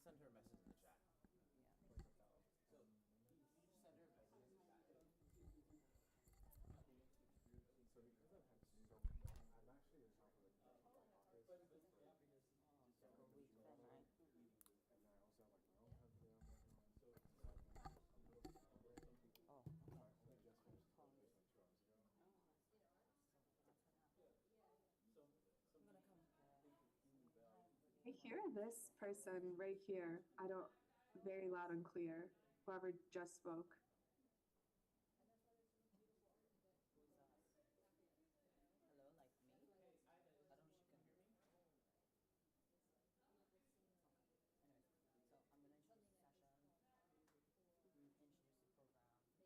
send her a message in the chat. Yeah. So you just send her a message in the chat. So because I've had so I'm actually a software office But for For week then, right? and then I also have like my own company I'm working on. So Oh, I okay. only just finished this like 2 hours ago. I'm gonna come here. I hear this person right here. I don't, very loud and clear. Whoever just spoke. Who's that? Hello, like me? I don't know if she can hear me. Okay. Anyways, so I'm gonna introduce the session, introduce the program, speak a little bit about it. Then I'm gonna say your name, your title,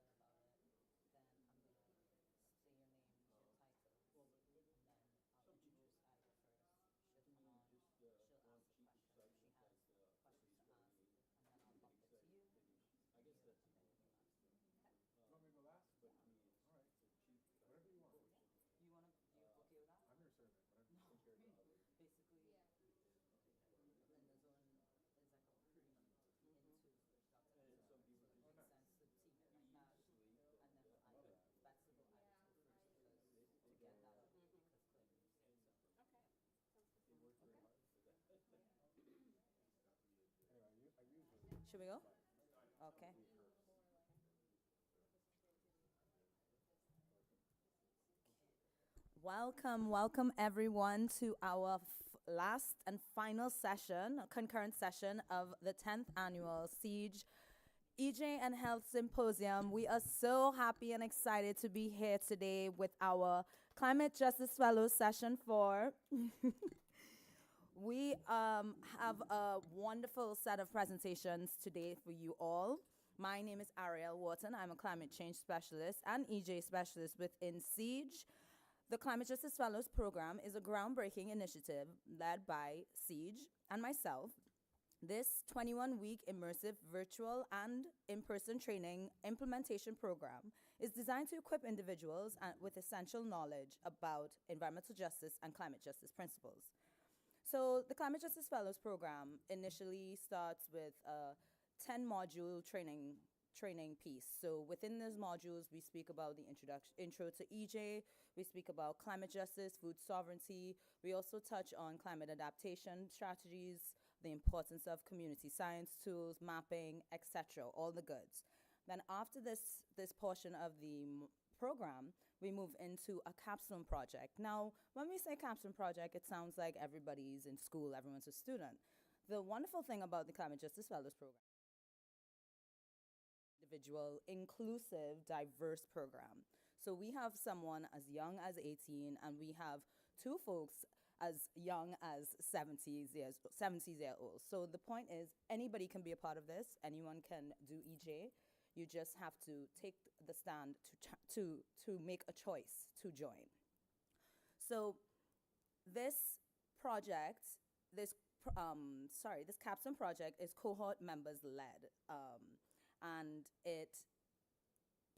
and then I'll introduce Ida first. She'll come on, she'll ask the question if she has questions to ask, and then I'll bump it to you, I guess that's and then you can ask. Okay. You want me to go last? but to me All right. Whatever you want. You okay with that? I'm your servant. Whatever. No. Basically, Linda Zone is like a pre into Dr. And some people So it Oh, makes nice. sense to team it like that. And then I love would that. best to go Iris go first because to get that because Clinton's so Okay. Sounds good. they work very hard for that. Anyway, I usually should we go? Okay. Welcome everyone to our last and final session, concurrent session of the 10th annual CEEJH EJ and Health Symposium. We are so happy and excited to be here today with our Climate Justice Fellows Session 4. We have a wonderful set of presentations today for you all. My name is Ariel Wharton. I'm a climate change specialist and EJ specialist within CEEJH. The Climate Justice Fellows Program is a groundbreaking initiative led by CEEJH and myself. This 21-week immersive virtual and in-person training implementation program is designed to equip individuals with essential knowledge about environmental justice and climate justice principles. So the Climate Justice Fellows Program initially starts with a 10-module training piece. So within those modules, we speak about the intro to EJ, we speak about climate justice, food sovereignty. We also touch on climate adaptation strategies, the importance of community science tools, mapping, etc., all the goods. Then after this portion of the program, we move into a capstone project. Now, when we say capstone project, it sounds like everybody's in school, everyone's a student. The wonderful thing about the Climate Justice Fellows Program, individual, inclusive, diverse program. So we have someone as young as 18, and we have two folks as young as 70 years old. So the point is, anybody can be a part of this. Anyone can do EJ. You just have to take the stand to make a choice to join. So this project, this capstone project is cohort members led. And it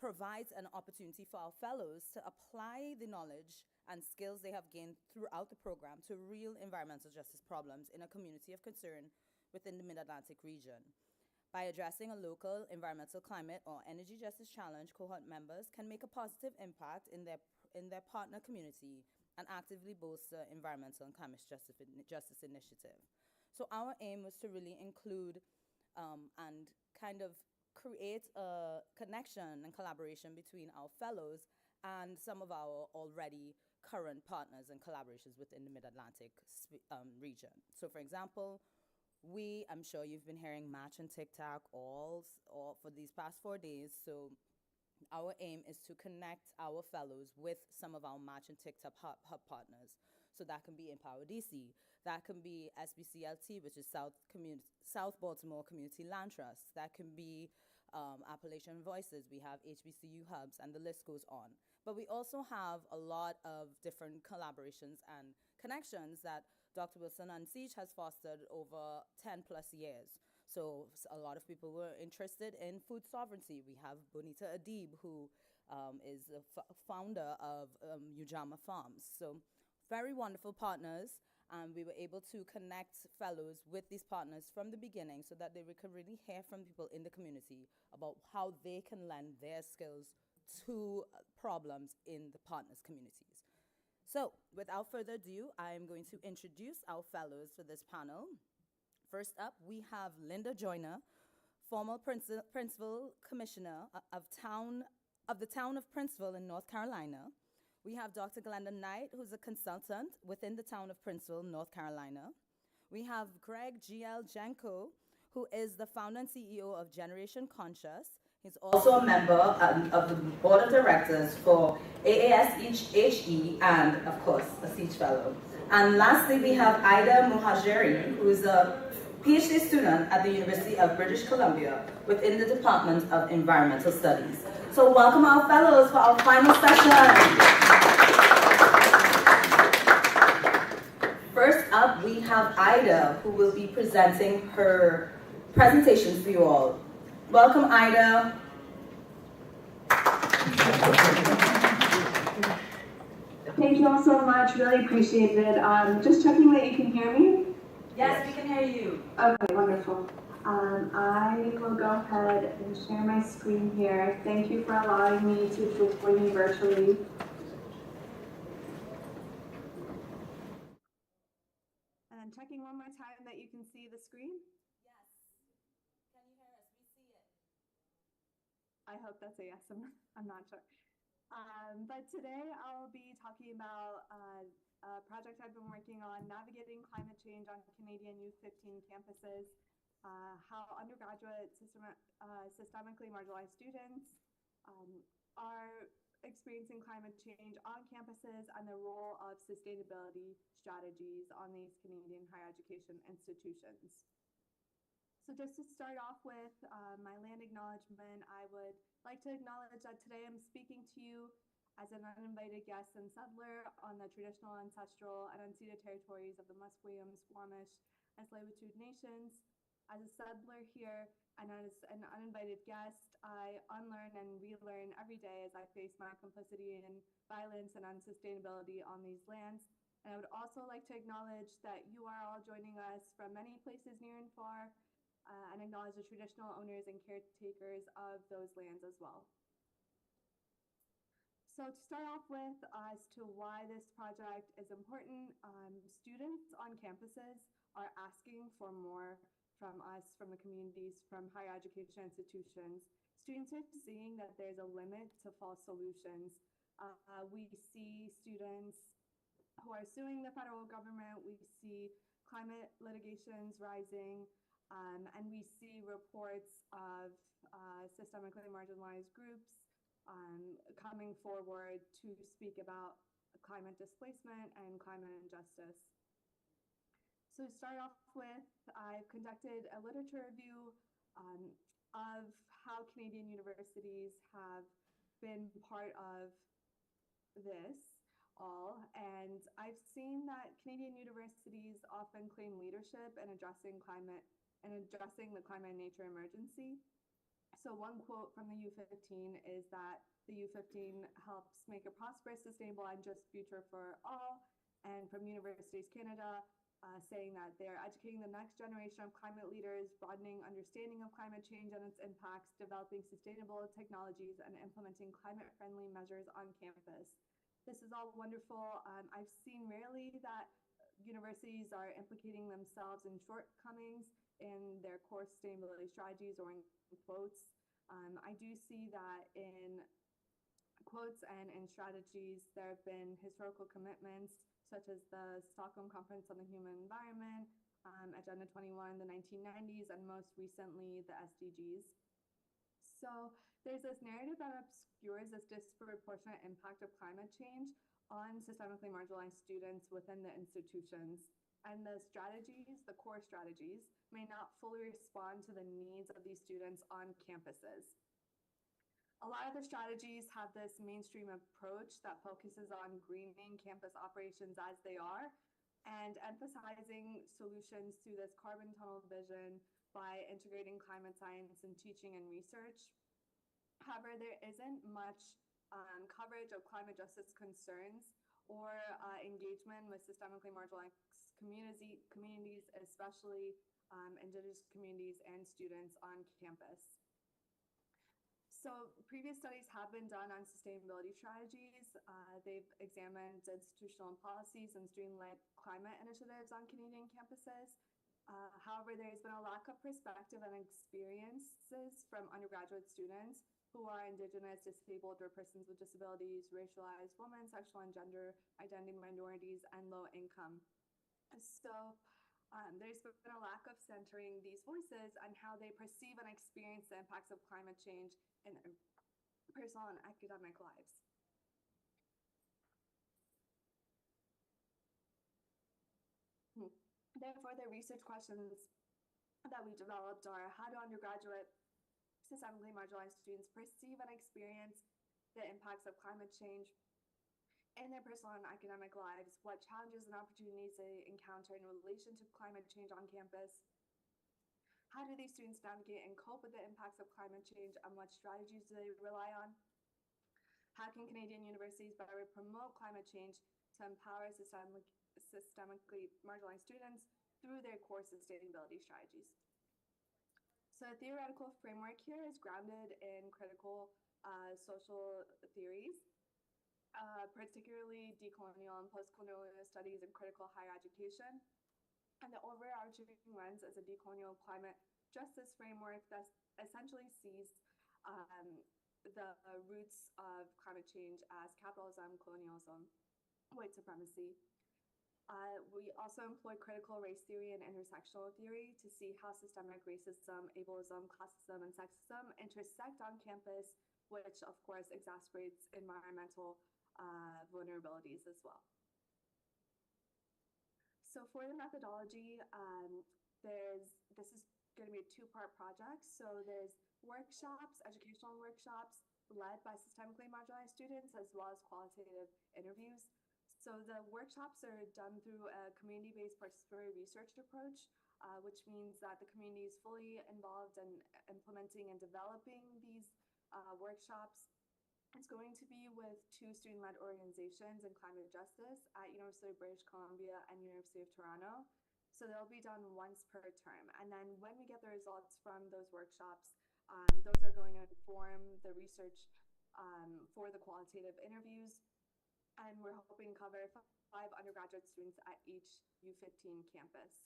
provides an opportunity for our fellows to apply the knowledge and skills they have gained throughout the program to real environmental justice problems in a community of concern within the Mid-Atlantic region. By addressing a local environmental, climate, or energy justice challenge, cohort members can make a positive impact in their partner community and actively bolster environmental and climate justice initiative. So our aim was to really include and kind of create a connection and collaboration between our fellows and some of our already current partners and collaborations within the Mid-Atlantic region. So for example, I'm sure you've been hearing Match and TikTok all for these past 4 days. So our aim is to connect our fellows with some of our Match and TikTok hub partners. So that can be Empower DC, that can be SBCLT, which is South Baltimore Community Land Trust, that can be Appalachian Voices, we have HBCU hubs, and the list goes on. But we also have a lot of different collaborations and connections that Dr. Wilson and CEEJH has fostered over 10 plus years. So a lot of people were interested in food sovereignty. We have Bonita Adib, who is the founder of Ujama Farms. So very wonderful partners. And we were able to connect fellows with these partners from the beginning so that they could really hear from people in the community about how they can lend their skills to problems in the partners' communities. So, without further ado, I'm going to introduce our fellows for this panel. First up, we have Linda Joyner, former Princeville Commissioner of the town of Princeville in North Carolina. We have Dr. Glenda Knight, who's a consultant within the town of Princeville, North Carolina. We have Greg G.L. Janko, who is the founder and CEO of Generation Conscious. He's also a member of the board of directors for AASHE and, of course, a CEEJH fellow. And lastly, we have Ida Muhajiri, who is a PhD student at the University of British Columbia within the Department of Environmental Studies. So welcome our fellows for our final session. First up, we have Ida, who will be presenting her presentation for you all. Welcome, Ida. Thank you all so much. Really appreciate it. Just checking that you can hear me. Yes, we can hear you. Okay, wonderful. I will go ahead and share my screen here. Thank you for allowing me to join you virtually. And checking one more time that you can see the screen. Yes. Can you hear us? We see it. I hope that's a yes. I'm not sure. But today I'll be talking about a project I've been working on, navigating climate change on Canadian U15 campuses, how undergraduate systemically marginalized students are experiencing climate change on campuses, and the role of sustainability strategies on these Canadian higher education institutions. So just to start off with my land acknowledgement, I would like to acknowledge that today I'm speaking to you as an uninvited guest and settler on the traditional, ancestral, and unceded territories of the Musqueam, Squamish, and Tsleil-Waututh nations. As a settler here and as an uninvited guest, I unlearn and relearn every day as I face my complicity in violence and unsustainability on these lands. And I would also like to acknowledge that you are all joining us from many places near and far, and acknowledge the traditional owners and caretakers of those lands as well. So to start off with, as to why this project is important, students on campuses are asking for more from us, from the communities, from higher education institutions. Students are seeing that there's a limit to false solutions. We see students who are suing the federal government. We see climate litigations rising. And we see reports of systemically marginalized groups coming forward to speak about climate displacement and climate injustice. So to start off with, I've conducted a literature review of how Canadian universities have been part of this all, and I've seen that Canadian universities often claim leadership in addressing the climate and nature emergency. So one quote from the U15 is that the U15 helps make a prosperous, sustainable, and just future for all. And from Universities Canada, saying that they're educating the next generation of climate leaders, broadening understanding of climate change and its impacts, developing sustainable technologies, and implementing climate-friendly measures on campus. This is all wonderful. I've seen rarely that universities are implicating themselves in shortcomings in their core sustainability strategies or in quotes. I do see that in quotes and in strategies, there have been historical commitments such as the Stockholm Conference on the Human Environment, Agenda 21 in the 1990s, and most recently the SDGs. So there's this narrative that obscures this disproportionate impact of climate change on systemically marginalized students within the institutions. And the strategies, the core strategies, may not fully respond to the needs of these students on campuses. A lot of the strategies have this mainstream approach that focuses on greening campus operations as they are and emphasizing solutions through this carbon tunnel vision by integrating climate science in teaching and research. However, there isn't much coverage of climate justice concerns or engagement with systemically marginalized communities, especially Indigenous communities and students on campus. So previous studies have been done on sustainability strategies. They've examined institutional policies and student-led climate initiatives on Canadian campuses. However, there's been a lack of perspective and experiences from undergraduate students who are Indigenous, disabled, or persons with disabilities, racialized women, sexual and gender identity minorities, and low income. So there's been a lack of centering these voices on how they perceive and experience the impacts of climate change in their personal and academic lives. Therefore, the research questions that we developed are: how do undergraduate systemically marginalized students perceive and experience the impacts of climate change in their personal and academic lives? What challenges and opportunities they encounter in relation to climate change on campus? How do these students navigate and cope with the impacts of climate change, and what strategies do they rely on? How can Canadian universities better promote climate change to empower systemically marginalized students through their core sustainability strategies? So a theoretical framework here is grounded in critical social theories, particularly decolonial and post-colonial studies and critical higher education. And the overarching lens is a decolonial climate justice framework that essentially sees the roots of climate change as capitalism, colonialism, white supremacy. We also employ critical race theory and intersectional theory to see how systemic racism, ableism, classism, and sexism intersect on campus, which of course exacerbates environmental vulnerabilities as well. So for the methodology, this is going to be a two-part project. So there's workshops, educational workshops led by systemically marginalized students, as well as qualitative interviews. So the workshops are done through a community-based participatory research approach, which means that the community is fully involved in implementing and developing these workshops. It's going to be with two student-led organizations in climate justice at University of British Columbia and University of Toronto. So they'll be done once per term. And then when we get the results from those workshops, those are going to inform the research for the qualitative interviews. And we're hoping to cover 5 undergraduate students at each U15 campus.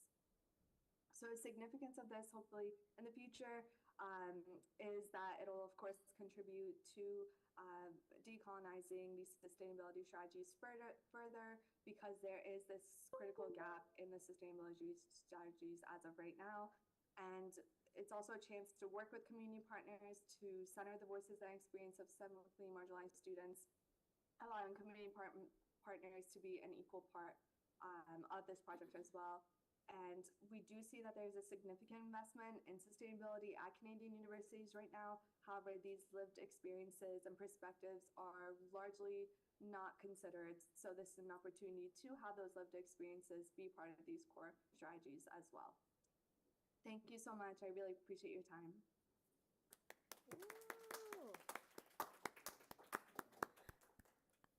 So the significance of this, hopefully in the future, is that it'll of course contribute to decolonizing these sustainability strategies further, because there is this critical gap in the sustainability strategies as of right now. And it's also a chance to work with community partners to center the voices and experience of systemically marginalized students, allowing community partners to be an equal part of this project as well. And we do see that there's a significant investment in sustainability at Canadian universities right now. However, these lived experiences and perspectives are largely not considered. So this is an opportunity to have those lived experiences be part of these core strategies as well. Thank you so much. I really appreciate your time.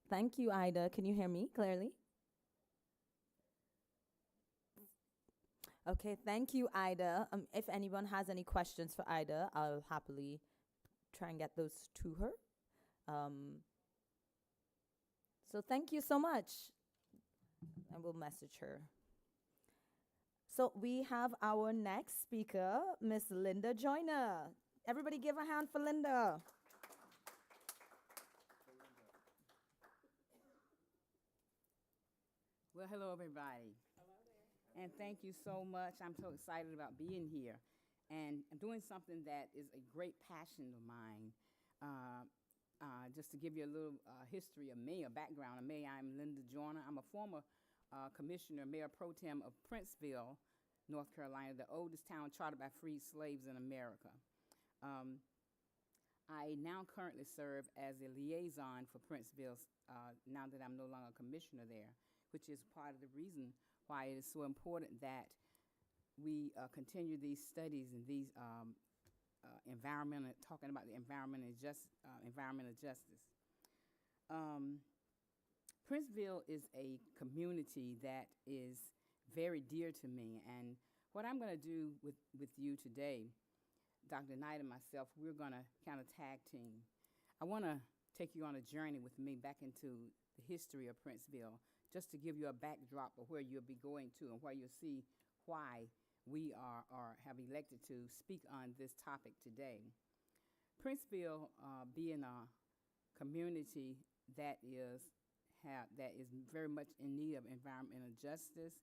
Thank you, Ida. Can you hear me clearly? Okay, thank you, Ida. If anyone has any questions for Ida, I'll happily try and get those to her. So thank you so much. I will message her. So we have our next speaker, Miss Linda Joyner. Everybody give a hand for Linda. Well, hello, everybody. Hello there. And thank you so much. I'm so excited about being here and doing something that is a great passion of mine. Just to give you a little history of me, a background of me, I'm Linda Joyner. I'm a former commissioner, mayor pro tem of Princeville, North Carolina, the oldest town chartered by freed slaves in America. I now currently serve as a liaison for Princeville now that I'm no longer a commissioner there, which is part of the reason why it is so important that we continue these studies and these talking about the environmental justice. Princeville is a community that is very dear to me. And what I'm going to do with you today, Dr. Knight and myself, we're going to kind of tag team. I want to take you on a journey with me back into the history of Princeville, just to give you a backdrop of where you'll be going to and where you'll see why we have elected to speak on this topic today. Princeville, being a community that is very much in need of environmental justice,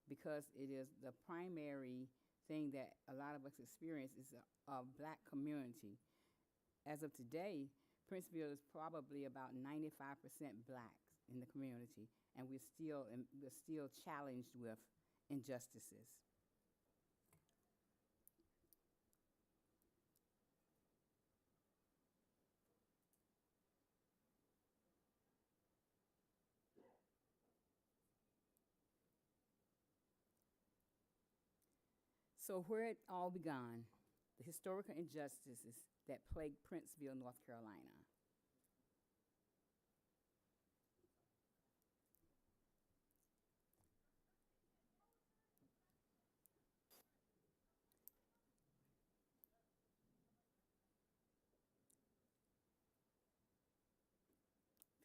because it is the primary thing that a lot of us experience is a black community. As of today, Princeville is probably about 95% blacks in the community, and we're still challenged with injustices. So where it all began, the historical injustices that plagued Princeville, North Carolina.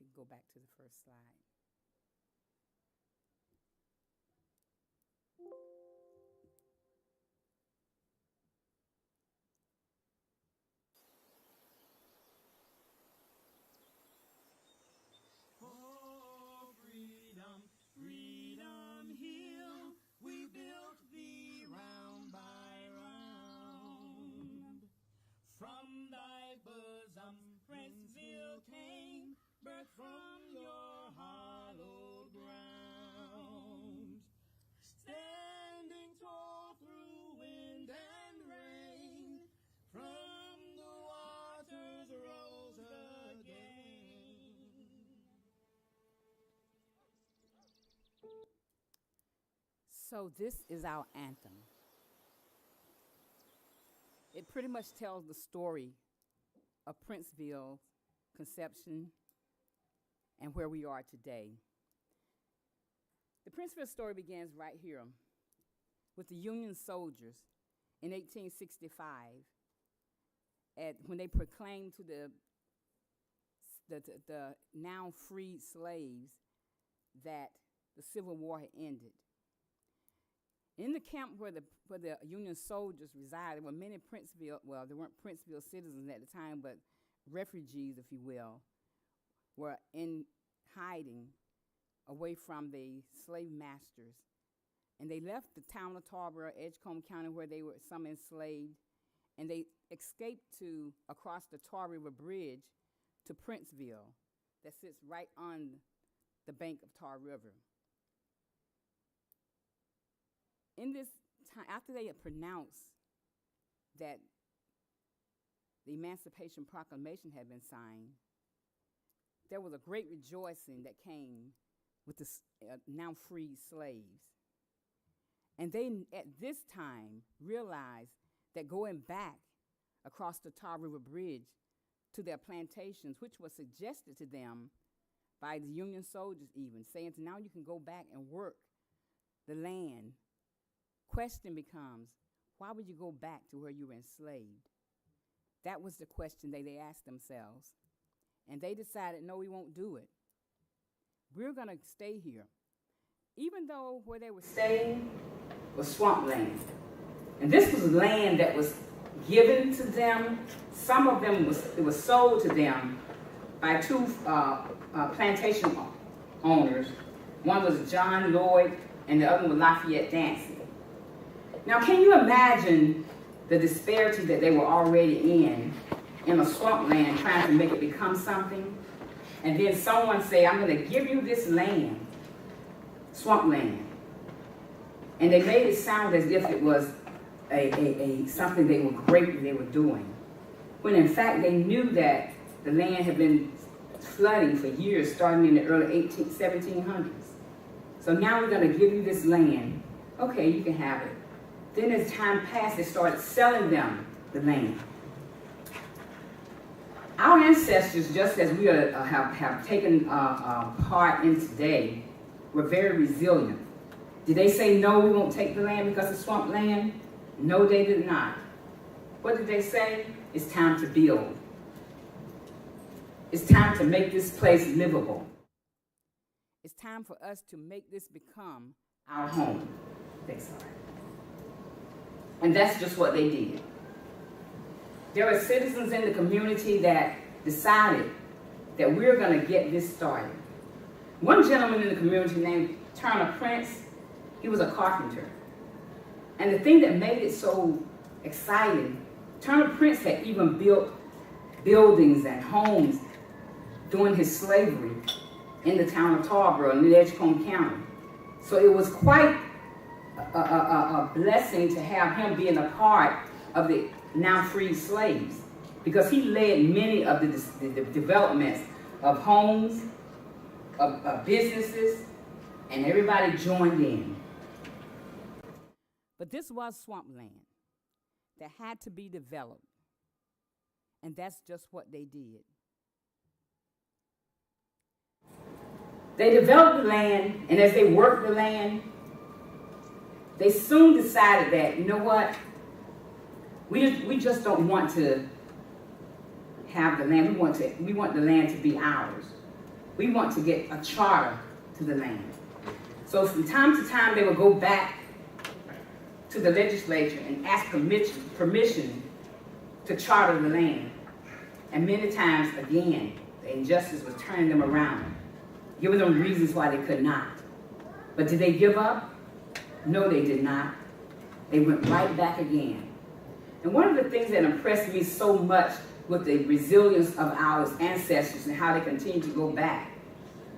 If you go back to the first slide. For freedom, freedom hill, we built thee round by round. From thy bosom, Princeville came, birth from your hallowed ground. Standing tall through wind and rain, from the waters rose again. So this is our anthem. It pretty much tells the story of Princeville's conception and where we are today. The Princeville story begins right here with the Union soldiers in 1865 when they proclaimed to the now freed slaves that the Civil War had ended. In the camp where the Union soldiers resided, there were many Princeville, well, there weren't Princeville citizens at the time, but refugees, if you will, were in hiding away from the slave masters. And they left the town of Tarboro, Edgecombe County, where they were some enslaved, and they escaped across the Tar River Bridge to Princeville that sits right on the bank of Tar River. In this time, after they had pronounced that the Emancipation Proclamation had been signed, there was a great rejoicing that came with the now freed slaves. And they, at this time, realized that going back across the Tar River Bridge to their plantations, which was suggested to them by the Union soldiers even, saying, now you can go back and work the land. Question becomes, why would you go back to where you were enslaved? That was the question they asked themselves. And they decided, no, we won't do it. We're going to stay here. Even though where they were staying was swampland. And this was land that was given to them. Some of them was sold to them by two plantation owners. One was John Lloyd and the other one was Lafayette Dancy. Now, can you imagine the disparity that they were already in a swampland, trying to make it become something? And then someone say, I'm going to give you this land, swampland. And they made it sound as if it was something they were doing. When in fact, they knew that the land had been flooding for years, starting in the early 1700s. So now we're going to give you this land. Okay, you can have it. Then as time passed, they started selling them the land. Our ancestors, just as we have taken part in today, were very resilient. Did they say, no, we won't take the land because it's swamp land? No, they did not. What did they say? It's time to build. It's time to make this place livable. It's time for us to make this become our home. And that's just what they did. There are citizens in the community that decided that we're going to get this started. One gentleman in the community named Turner Prince, he was a carpenter. And the thing that made it so exciting, Turner Prince had even built buildings and homes during his slavery in the town of Tarboro in Edgecombe County. So it was quite a blessing to have him being a part of the now freed slaves, because he led many of the developments of homes, of businesses, and everybody joined in. But this was swampland that had to be developed, and that's just what they did. They developed the land, and as they worked the land, they soon decided that, you know what, we just don't want to have the land. We want the land to be ours. We want to get a charter to the land. So from time to time, they would go back to the legislature and ask permission to charter the land. And many times, again, the injustice was turning them around, giving them reasons why they could not. But did they give up? No, they did not. They went right back again. And one of the things that impressed me so much with the resilience of our ancestors and how they continue to go back.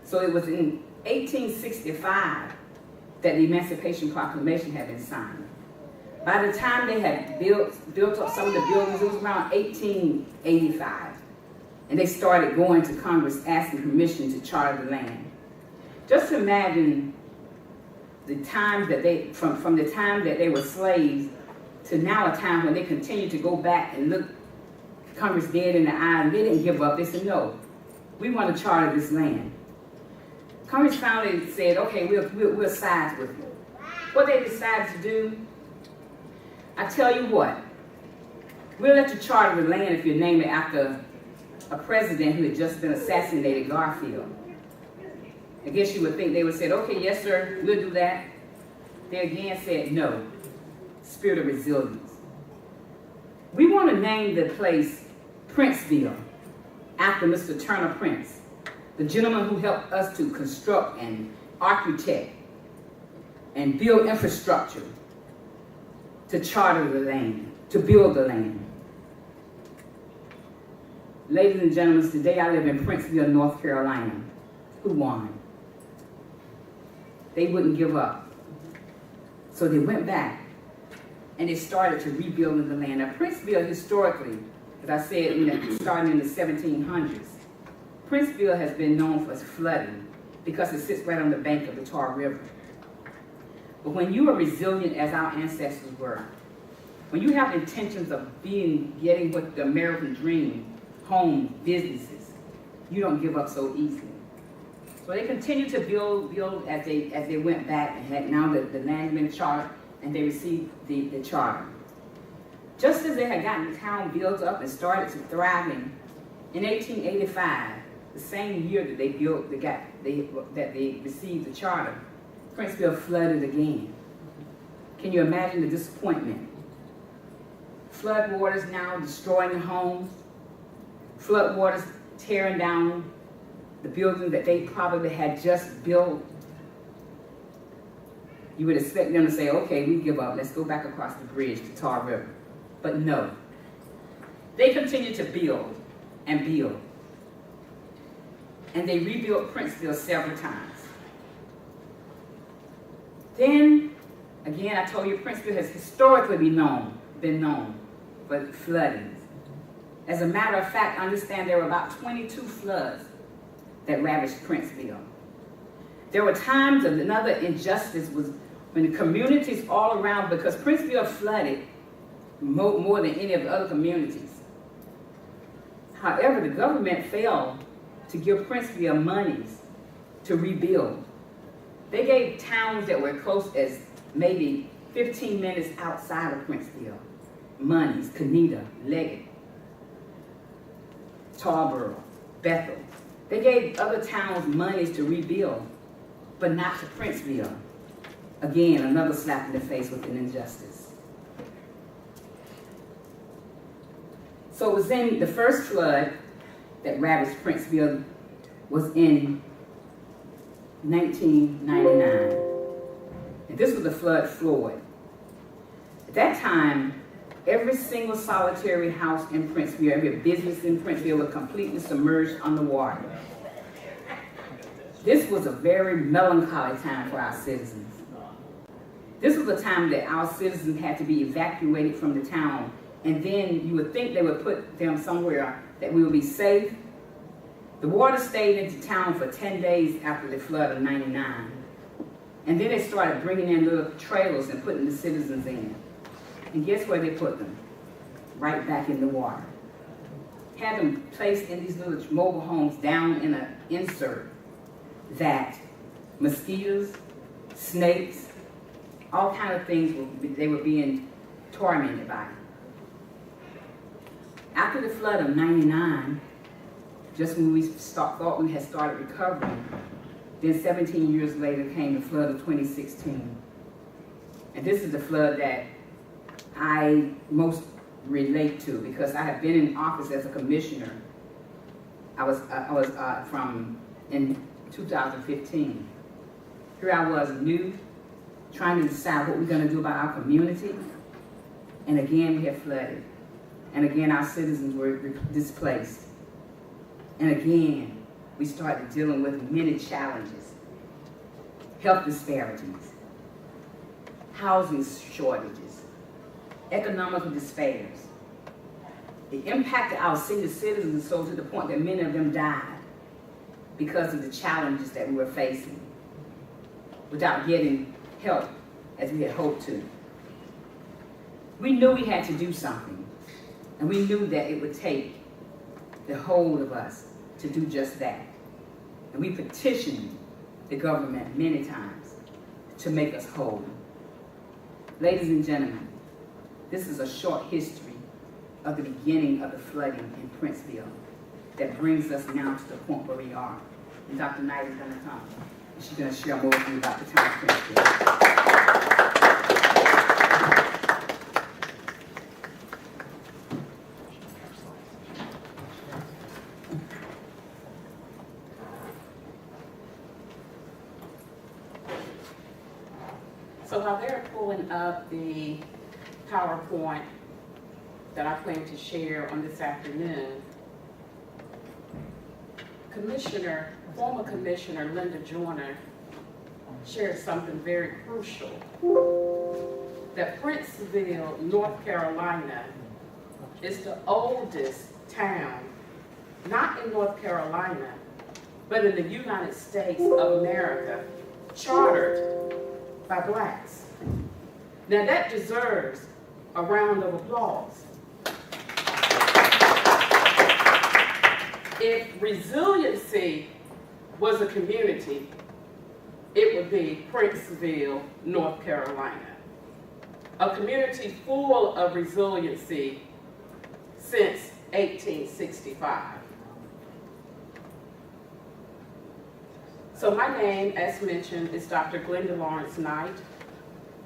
So it was in 1865 that the Emancipation Proclamation had been signed. By the time they had built up some of the buildings, it was around 1885. And they started going to Congress asking permission to charter the land. Just imagine the time that they, from the time that they were slaves to now a time when they continue to go back and look Congress dead in the eye, and they didn't give up. They said, no, we want to charter this land. Congress finally said, okay, we'll side with you. What they decided to do, I tell you what, we'll let you charter the land if you name it after a president who had just been assassinated, Garfield. I guess you would think they would say, okay, yes, sir, we'll do that. They again said, no, spirit of resilience. We want to name the place Princeville after Mr. Turner Prince, the gentleman who helped us to construct and architect and build infrastructure to charter the land, to build the land. Ladies and gentlemen, today I live in Princeville, North Carolina. Who won? They wouldn't give up. So they went back and they started to rebuild the land. Now, Princeville historically, as I said, starting in the 1700s, Princeville has been known for its flooding because it sits right on the bank of the Tar River. But when you are resilient as our ancestors were, when you have intentions of getting what the American dream, home, businesses, you don't give up so easily. So they continued to build as they went back, and had now the land had been chartered, and they received the charter. Just as they had gotten the town built up and started to thriving, in 1885, the same year that they received the charter, Princeville flooded again. Can you imagine the disappointment? Flood waters now destroying the homes, flood waters tearing down the buildings that they probably had just built. You would expect them to say, okay, we give up, let's go back across the bridge to Tar River. But no. They continued to build and build. And they rebuilt Princeville several times. Then, again, I told you Princeville has historically been known for floodings. As a matter of fact, I understand there were about 22 floods that ravaged Princeville. There were times of another injustice was when the communities all around, because Princeville flooded more than any of the other communities. However, the government failed to give Princeville monies to rebuild. They gave towns that were close as maybe 15 minutes outside of Princeville, Monies, Canita, Leggett, Tarboro, Bethel. They gave other towns monies to rebuild, but not to Princeville. Again, another slap in the face with an injustice. So it was in the first flood that ravaged Princeville was in 1999. And this was the flood Floyd. At that time, every single solitary house in Princeville, every business in Princeville was completely submerged underwater. This was a very melancholy time for our citizens. This was a time that our citizens had to be evacuated from the town, and then you would think they would put them somewhere that we would be safe. The water stayed into town for 10 days after the flood of '99. And then they started bringing in little trailers and putting the citizens in. And guess where they put them? Right back in the water. Had them placed in these little mobile homes down in an insert that mosquitoes, snakes, all kind of things, they were being tormented by. After the flood of '99, just when we thought we had started recovering, then 17 years later came the flood of 2016. And this is the flood that I most relate to because I have been in office as a commissioner. I was from in 2015. Here I was new, trying to decide what we're going to do about our community. And again, we had flooded. And again, our citizens were displaced. And again, we started dealing with many challenges. Health disparities, housing shortages, economical despairs. It impacted our senior citizens so to the point that many of them died because of the challenges that we were facing without getting help as we had hoped to. We knew we had to do something, and we knew that it would take the whole of us to do just that. And we petitioned the government many times to make us whole. Ladies and gentlemen, this is a short history of the beginning of the flooding in Princeville that brings us now to the point where we are. And Dr. Knight is going to come, and she's going to share more with you about the town of Princeville. So while they're pulling up the PowerPoint that I plan to share on this afternoon, former Commissioner Linda Joyner shared something very crucial, that Princeville, North Carolina is the oldest town, not in North Carolina, but in the United States of America, chartered by blacks. Now that deserves a round of applause. If resiliency was a community, it would be Princeville, North Carolina. A community full of resiliency since 1865. So my name, as mentioned, is Dr. Glenda Lawrence Knight.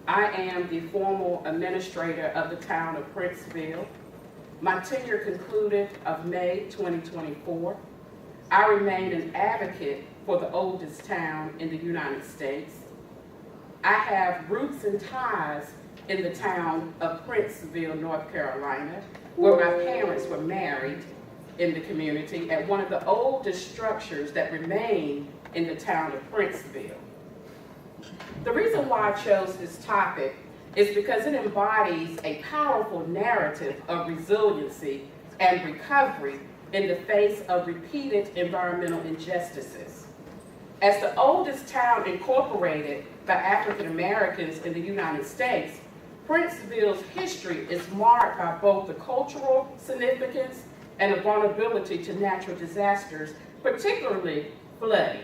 I am the formal administrator of the town of Princeville. My tenure concluded of May 2024. I remain an advocate for the oldest town in the United States. I have roots and ties in the town of Princeville, North Carolina, where my parents were married in the community at one of the oldest structures that remain in the town of Princeville. The reason why I chose this topic is because it embodies a powerful narrative of resiliency and recovery in the face of repeated environmental injustices. As the oldest town incorporated by African Americans in the United States, Princeville's history is marked by both the cultural significance and a vulnerability to natural disasters, particularly flooding.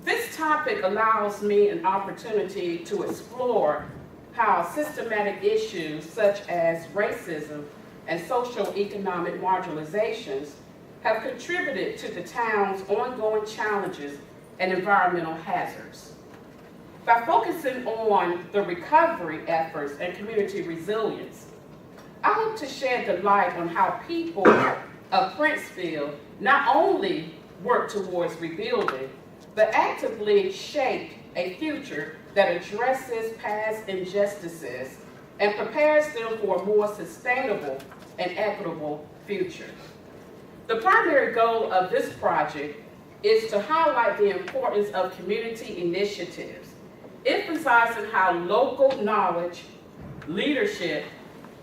This topic allows me an opportunity to explore how systematic issues such as racism and socioeconomic marginalizations have contributed to the town's ongoing challenges and environmental hazards. By focusing on the recovery efforts and community resilience, I hope to shed the light on how people of Princeville not only work towards rebuilding, but actively shape a future that addresses past injustices and prepares them for a more sustainable and equitable future. The primary goal of this project is to highlight the importance of community initiatives, emphasizing how local knowledge, leadership,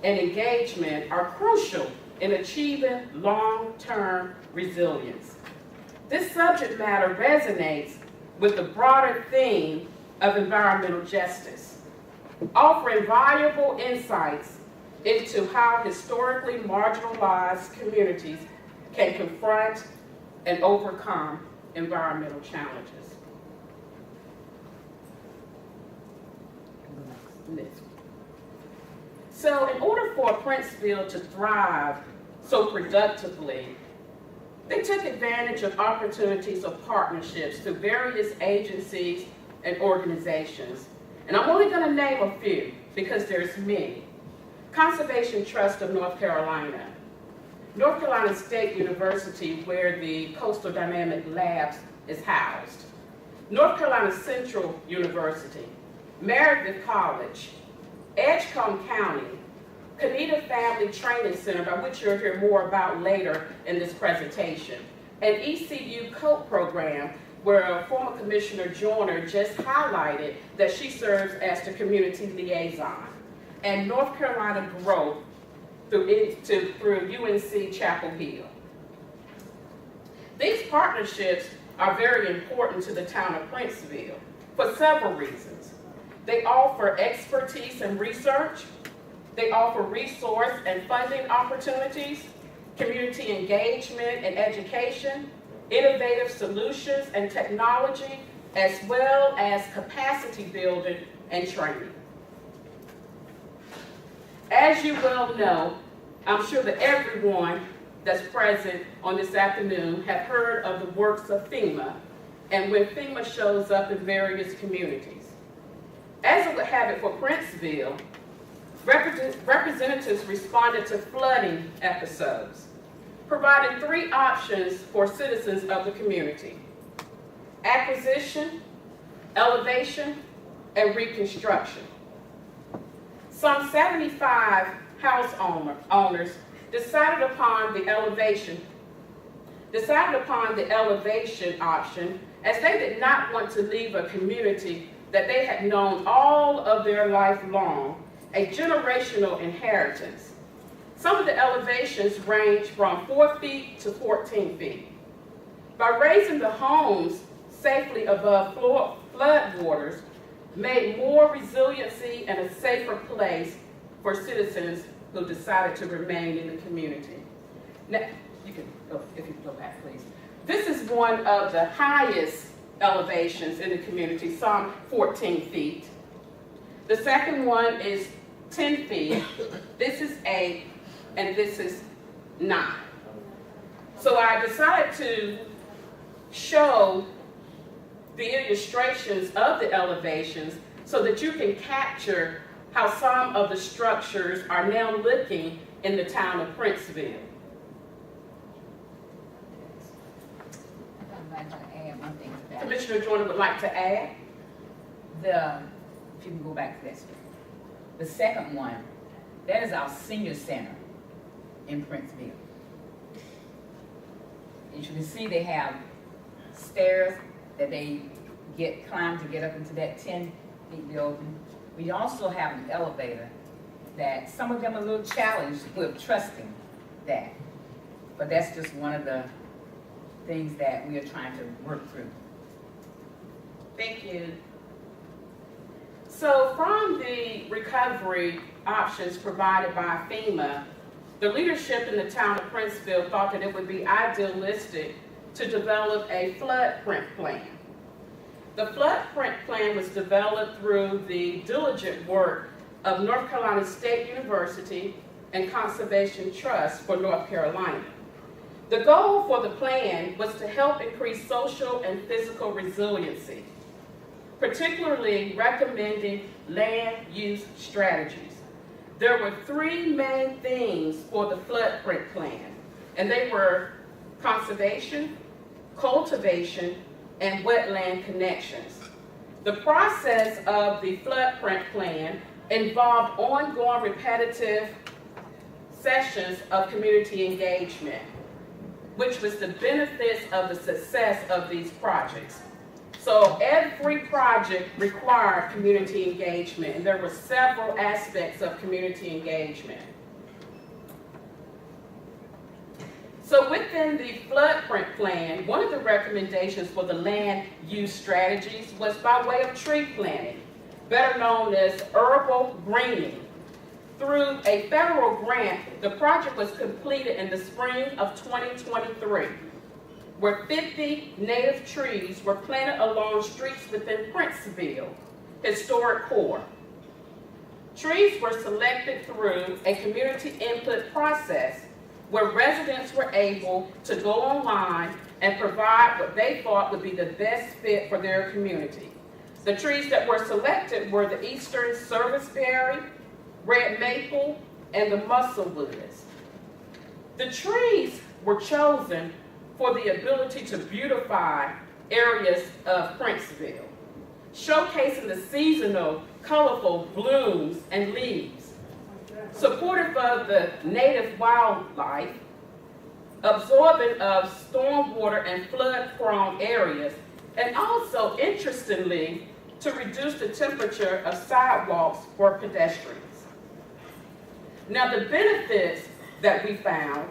and engagement are crucial in achieving long-term resilience. This subject matter resonates with the broader theme of environmental justice, offering valuable insights into how historically marginalized communities can confront and overcome environmental challenges. Next. So in order for Princeville to thrive so productively, they took advantage of opportunities of partnerships through various agencies and organizations. And I'm only going to name a few because there's many. Conservation Trust of North Carolina, North Carolina State University, where the Coastal Dynamic Labs is housed, North Carolina Central University, Meredith College, Edgecombe County, Kanita Family Training Center, by which you'll hear more about later in this presentation, and ECU COPE program, where former Commissioner Joyner just highlighted that she serves as the community liaison, and North Carolina Growth through UNC Chapel Hill. These partnerships are very important to the town of Princeville for several reasons. They offer expertise and research. They offer resource and funding opportunities, community engagement and education, innovative solutions and technology, as well as capacity building and training. As you well know, I'm sure that everyone that's present on this afternoon have heard of the works of FEMA and when FEMA shows up in various communities. As it would have it for Princeville, representatives responded to flooding episodes, providing 3 options for citizens of the community: acquisition, elevation, and reconstruction. Some 75 house owners decided upon the elevation option, as they did not want to leave a community that they had known all of their life long, a generational inheritance. Some of the elevations range from 4 feet to 14 feet. By raising the homes safely above flood waters, made more resiliency and a safer place for citizens who decided to remain in the community. Now, you can go, if you go back, please. This is one of the highest elevations in the community, some 14 feet. The second one is 10 feet. This is 8, and this is 9. So I decided to show the illustrations of the elevations so that you can capture how some of the structures are now looking in the town of Princeville. I'd like to add one thing to that. Commissioner Joyner would like to add. If you can go back to this, the second one, that is our senior center in Princeville. As you can see, they have stairs that they climb to get up into that 10-feet building. We also have an elevator that some of them are a little challenged with trusting that. But that's just one of the things that we are trying to work through. Thank you. So from the recovery options provided by FEMA, the leadership in the town of Princeville thought that it would be idealistic to develop a floodprint plan. The floodplain plan was developed through the diligent work of North Carolina State University and Conservation Trust for North Carolina. The goal for the plan was to help increase social and physical resiliency, particularly recommending land use strategies. There were three main themes for the floodplain plan, and they were conservation, cultivation, and wetland connections. The process of the floodplain plan involved ongoing repetitive sessions of community engagement, which was the benefits of the success of these projects. So every project required community engagement, and there were several aspects of community engagement. So within the floodplain plan, one of the recommendations for the land use strategies was by way of tree planting, better known as herbal greening. Through a federal grant, the project was completed in the spring of 2023, where 50 native trees were planted along streets within Princeville historic core. Trees were selected through a community input process where residents were able to go online and provide what they thought would be the best fit for their community. The trees that were selected were the eastern serviceberry, red maple, and the musselwoods. The trees were chosen for the ability to beautify areas of Princeville, showcasing the seasonal, colorful blooms and leaves, supportive of the native wildlife, absorbent of stormwater and flood-prone areas, and also, interestingly, to reduce the temperature of sidewalks for pedestrians. Now, the benefits that we found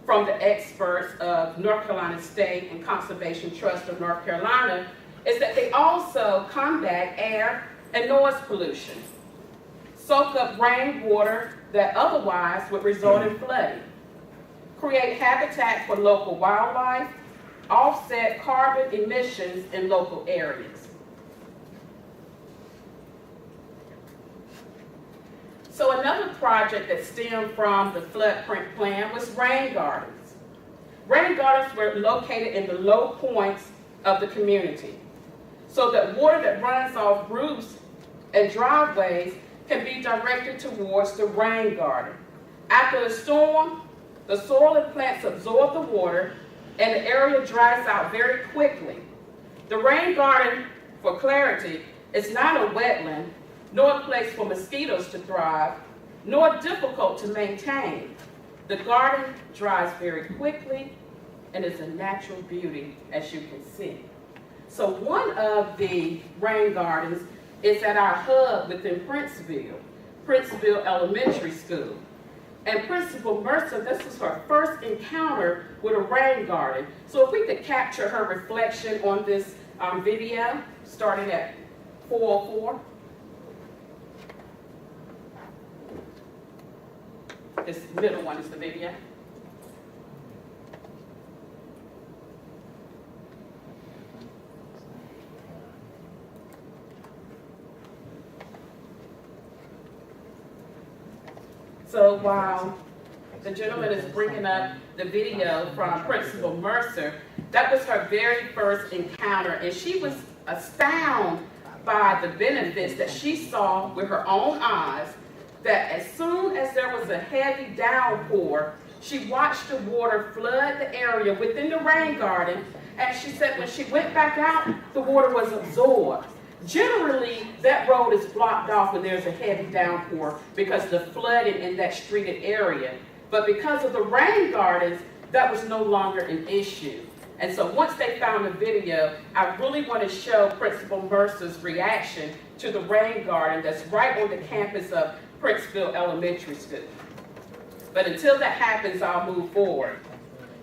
from the experts of North Carolina State and Conservation Trust of North Carolina is that they also combat air and noise pollution, soak up rainwater that otherwise would result in flooding, create habitat for local wildlife, offset carbon emissions in local areas. So another project that stemmed from the floodplain plan was rain gardens. Rain gardens were located in the low points of the community, so that water that runs off roofs and driveways can be directed towards the rain garden. After a storm, the soil and plants absorb the water and the area dries out very quickly. The rain garden, for clarity, is not a wetland, nor a place for mosquitoes to thrive, nor difficult to maintain. The garden dries very quickly and is a natural beauty, as you can see. So one of the rain gardens is at our hub within Princeville Elementary School. And Principal Mercer, this was her first encounter with a rain garden. So if we could capture her reflection on this video, starting at 4:04. This middle one is the video. So while the gentleman is bringing up the video from Principal Mercer, that was her very first encounter, and she was astounded by the benefits that she saw with her own eyes, that as soon as there was a heavy downpour, she watched the water flood the area within the rain garden, and she said when she went back out, the water was absorbed. Generally, that road is blocked off when there's a heavy downpour because of the flooding in that streeted area. But because of the rain gardens, that was no longer an issue. And so once they found the video, I really want to show Principal Mercer's reaction to the rain garden that's right on the campus of Princeville Elementary School. But until that happens, I'll move forward.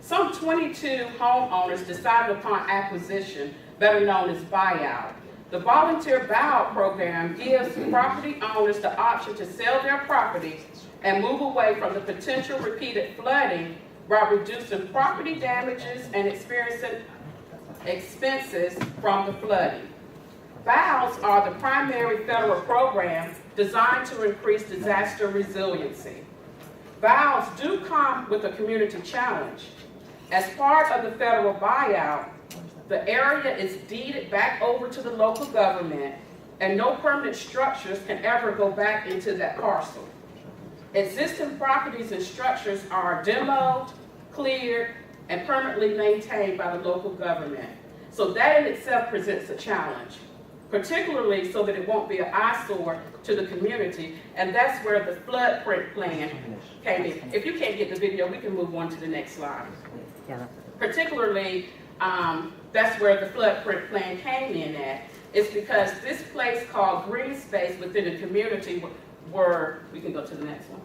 Some 22 homeowners decided upon acquisition, better known as buyout. The volunteer buyout program gives property owners the option to sell their property and move away from the potential repeated flooding while reducing property damages and experiencing expenses from the flooding. BOWs are the primary federal program designed to increase disaster resiliency. BOWs do come with a community challenge. As part of the federal buyout, the area is deeded back over to the local government, and no permanent structures can ever go back into that parcel. Existing properties and structures are demoed, cleared, and permanently maintained by the local government. So that in itself presents a challenge, particularly so that it won't be an eyesore to the community, and that's where the floodprint plan came in. If you can't get the video, we can move on to the next slide. Particularly, that's where the floodprint plan came in at. It's because this place called green space within the community were, we can go to the next one.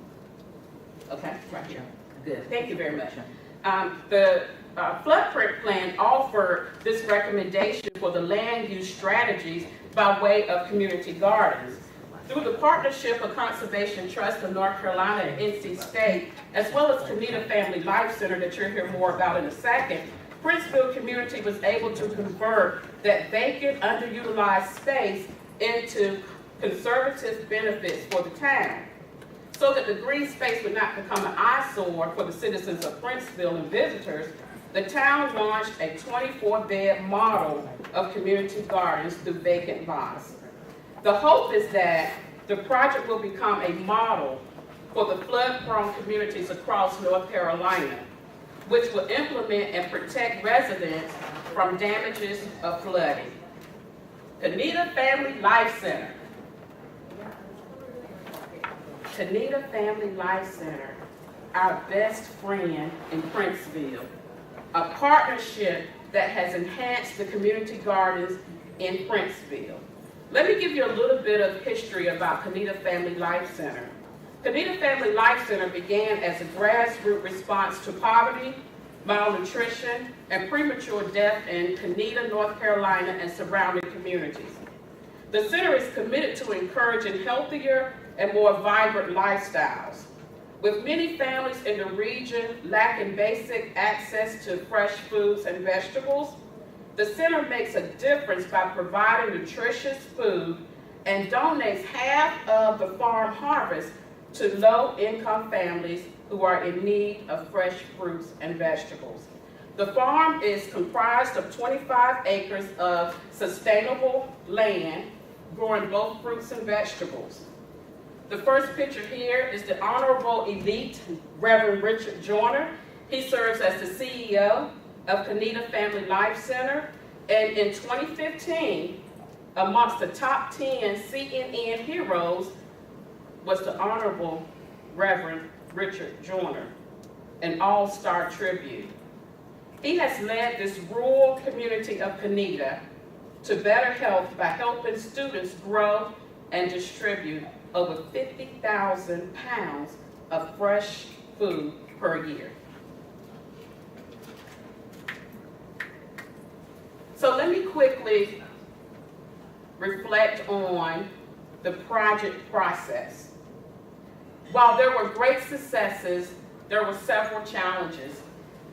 Okay, right here. Good, thank you very much. The floodprint plan offered this recommendation for the land use strategies by way of community gardens. Through the partnership of Conservation Trust of North Carolina and NC State, as well as Kanita Family Life Center that you'll hear more about in a second, Princeville community was able to convert that vacant, underutilized space into conservative benefits for the town. So that the green space would not become an eyesore for the citizens of Princeville and visitors, the town launched a 24-bed model of community gardens through vacant lots. The hope is that the project will become a model for the flood-prone communities across North Carolina, which will implement and protect residents from damages of flooding. Kanita Family Life Center. Kanita Family Life Center, our best friend in Princeville, a partnership that has enhanced the community gardens in Princeville. Let me give you a little bit of history about Kanita Family Life Center. Kanita Family Life Center began as a grassroots response to poverty, malnutrition, and premature death in Kanita, North Carolina, and surrounding communities. The center is committed to encouraging healthier and more vibrant lifestyles. With many families in the region lacking basic access to fresh foods and vegetables, the center makes a difference by providing nutritious food and donates half of the farm harvest to low-income families who are in need of fresh fruits and vegetables. The farm is comprised of 25 acres of sustainable land growing both fruits and vegetables. The first picture here is the Honorable Elite Reverend Richard Joyner. He serves as the CEO of Kanita Family Life Center, and in 2015, amongst the top 10 CNN heroes was the Honorable Reverend Richard Joyner, an all-star tribute. He has led this rural community of Kanita to better health by helping students grow and distribute over 50,000 pounds of fresh food per year. So let me quickly reflect on the project process. While there were great successes, there were several challenges.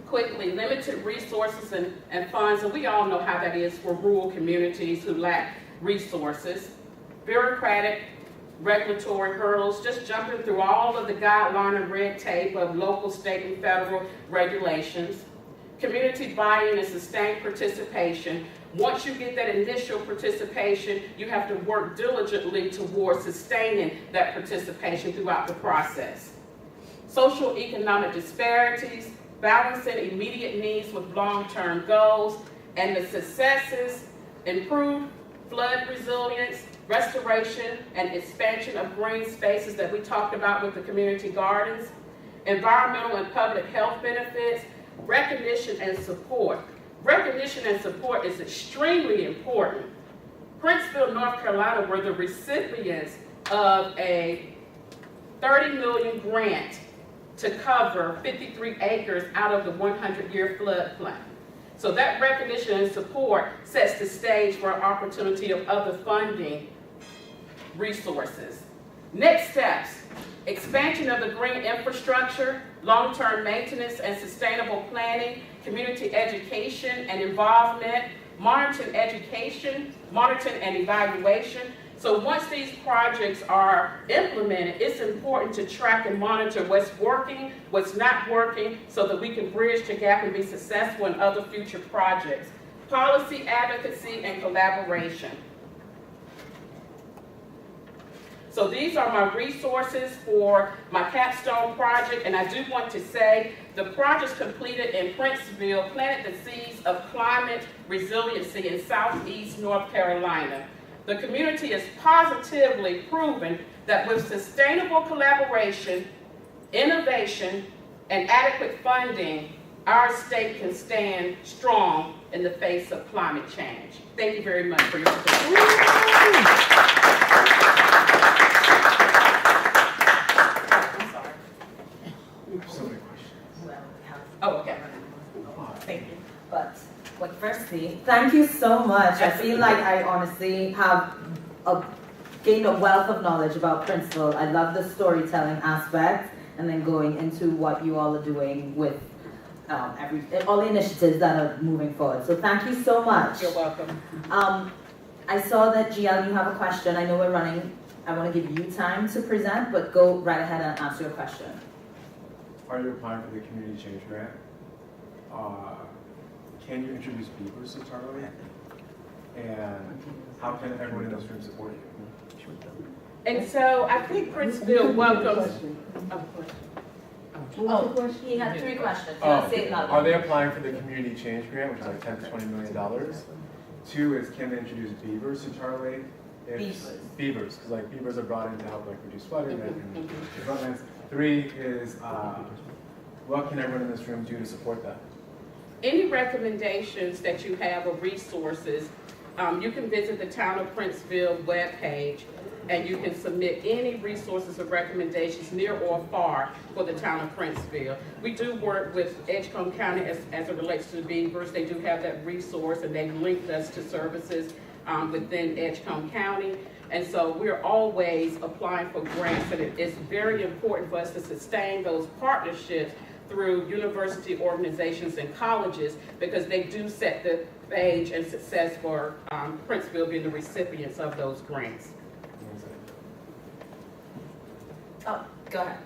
Quickly, limited resources and funds, and we all know how that is for rural communities who lack resources. Bureaucratic, regulatory hurdles, just jumping through all of the guideline and red tape of local, state, and federal regulations. Community buy-in and sustained participation. Once you get that initial participation, you have to work diligently towards sustaining that participation throughout the process. Social economic disparities, balancing immediate needs with long-term goals, and the successes: improved flood resilience, restoration and expansion of green spaces that we talked about with the community gardens, environmental and public health benefits, recognition and support. Recognition and support is extremely important. Princeville, North Carolina were the recipients of a $30 million grant to cover 53 acres out of the 100-year floodplain. So that recognition and support sets the stage for an opportunity of other funding resources. Next steps: expansion of the green infrastructure, long-term maintenance and sustainable planning, community education and involvement, monitoring and evaluation. So once these projects are implemented, it's important to track and monitor what's working, what's not working, so that we can bridge the gap and be successful in other future projects. Policy, advocacy, and collaboration. So these are my resources for my capstone project, and I do want to say the projects completed in Princeville planted the seeds of climate resiliency in Southeast North Carolina. The community has positively proven that with sustainable collaboration, innovation, and adequate funding, our state can stand strong in the face of climate change. Thank you very much for your participation. Oh, okay. Thank you. But firstly, thank you so much. I feel like I honestly have gained a wealth of knowledge about Princeville. I love the storytelling aspect, and then going into what you all are doing with all the initiatives that are moving forward. So thank you so much. You're welcome. I saw that GL, you have a question. I know we're running. I want to give you time to present, but go right ahead and answer your question. Are you applying for the community change grant? Can you introduce beavers to Charlie? And how can everyone in this room support you? And so I think Princeville welcomes. Oh, he had 3 questions. You want to say it louder? Are they applying for the community change grant, which is like $10 to $20 million? 2 is, can they introduce beavers to Charlie? Beavers, because like beavers are brought in to help like reduce flooding and wetlands. 3 is, what can everyone in this room do to support that? Any recommendations that you have or resources, you can visit the Town of Princeville webpage, and you can submit any resources or recommendations near or far for the Town of Princeville. We do work with Edgecombe County as it relates to the beavers. They do have that resource, and they've linked us to services within Edgecombe County. And so we're always applying for grants, and it's very important for us to sustain those partnerships through university organizations and colleges, because they do set the stage and success for Princeville being the recipients of those grants. Oh, go ahead.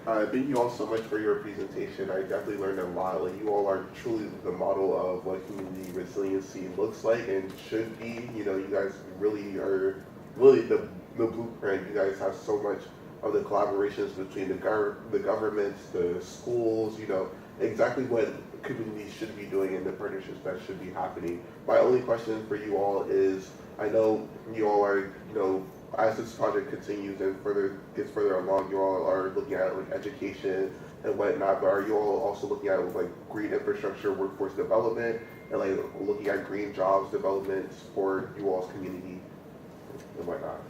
Hi, thank you all so much for your presentation. I definitely learned a lot. Like, you all are truly the model of what community resiliency looks like and should be. You know, you guys really are the blueprint. You guys have so much of the collaborations between the governments, the schools, you know, exactly what communities should be doing and the partnerships that should be happening. My only question for you all is, I know you all are, you know, as this project continues and gets further along, you all are looking at like education and whatnot, but are you all also looking at like green infrastructure, workforce development, and like looking at green jobs development for you all's community and whatnot?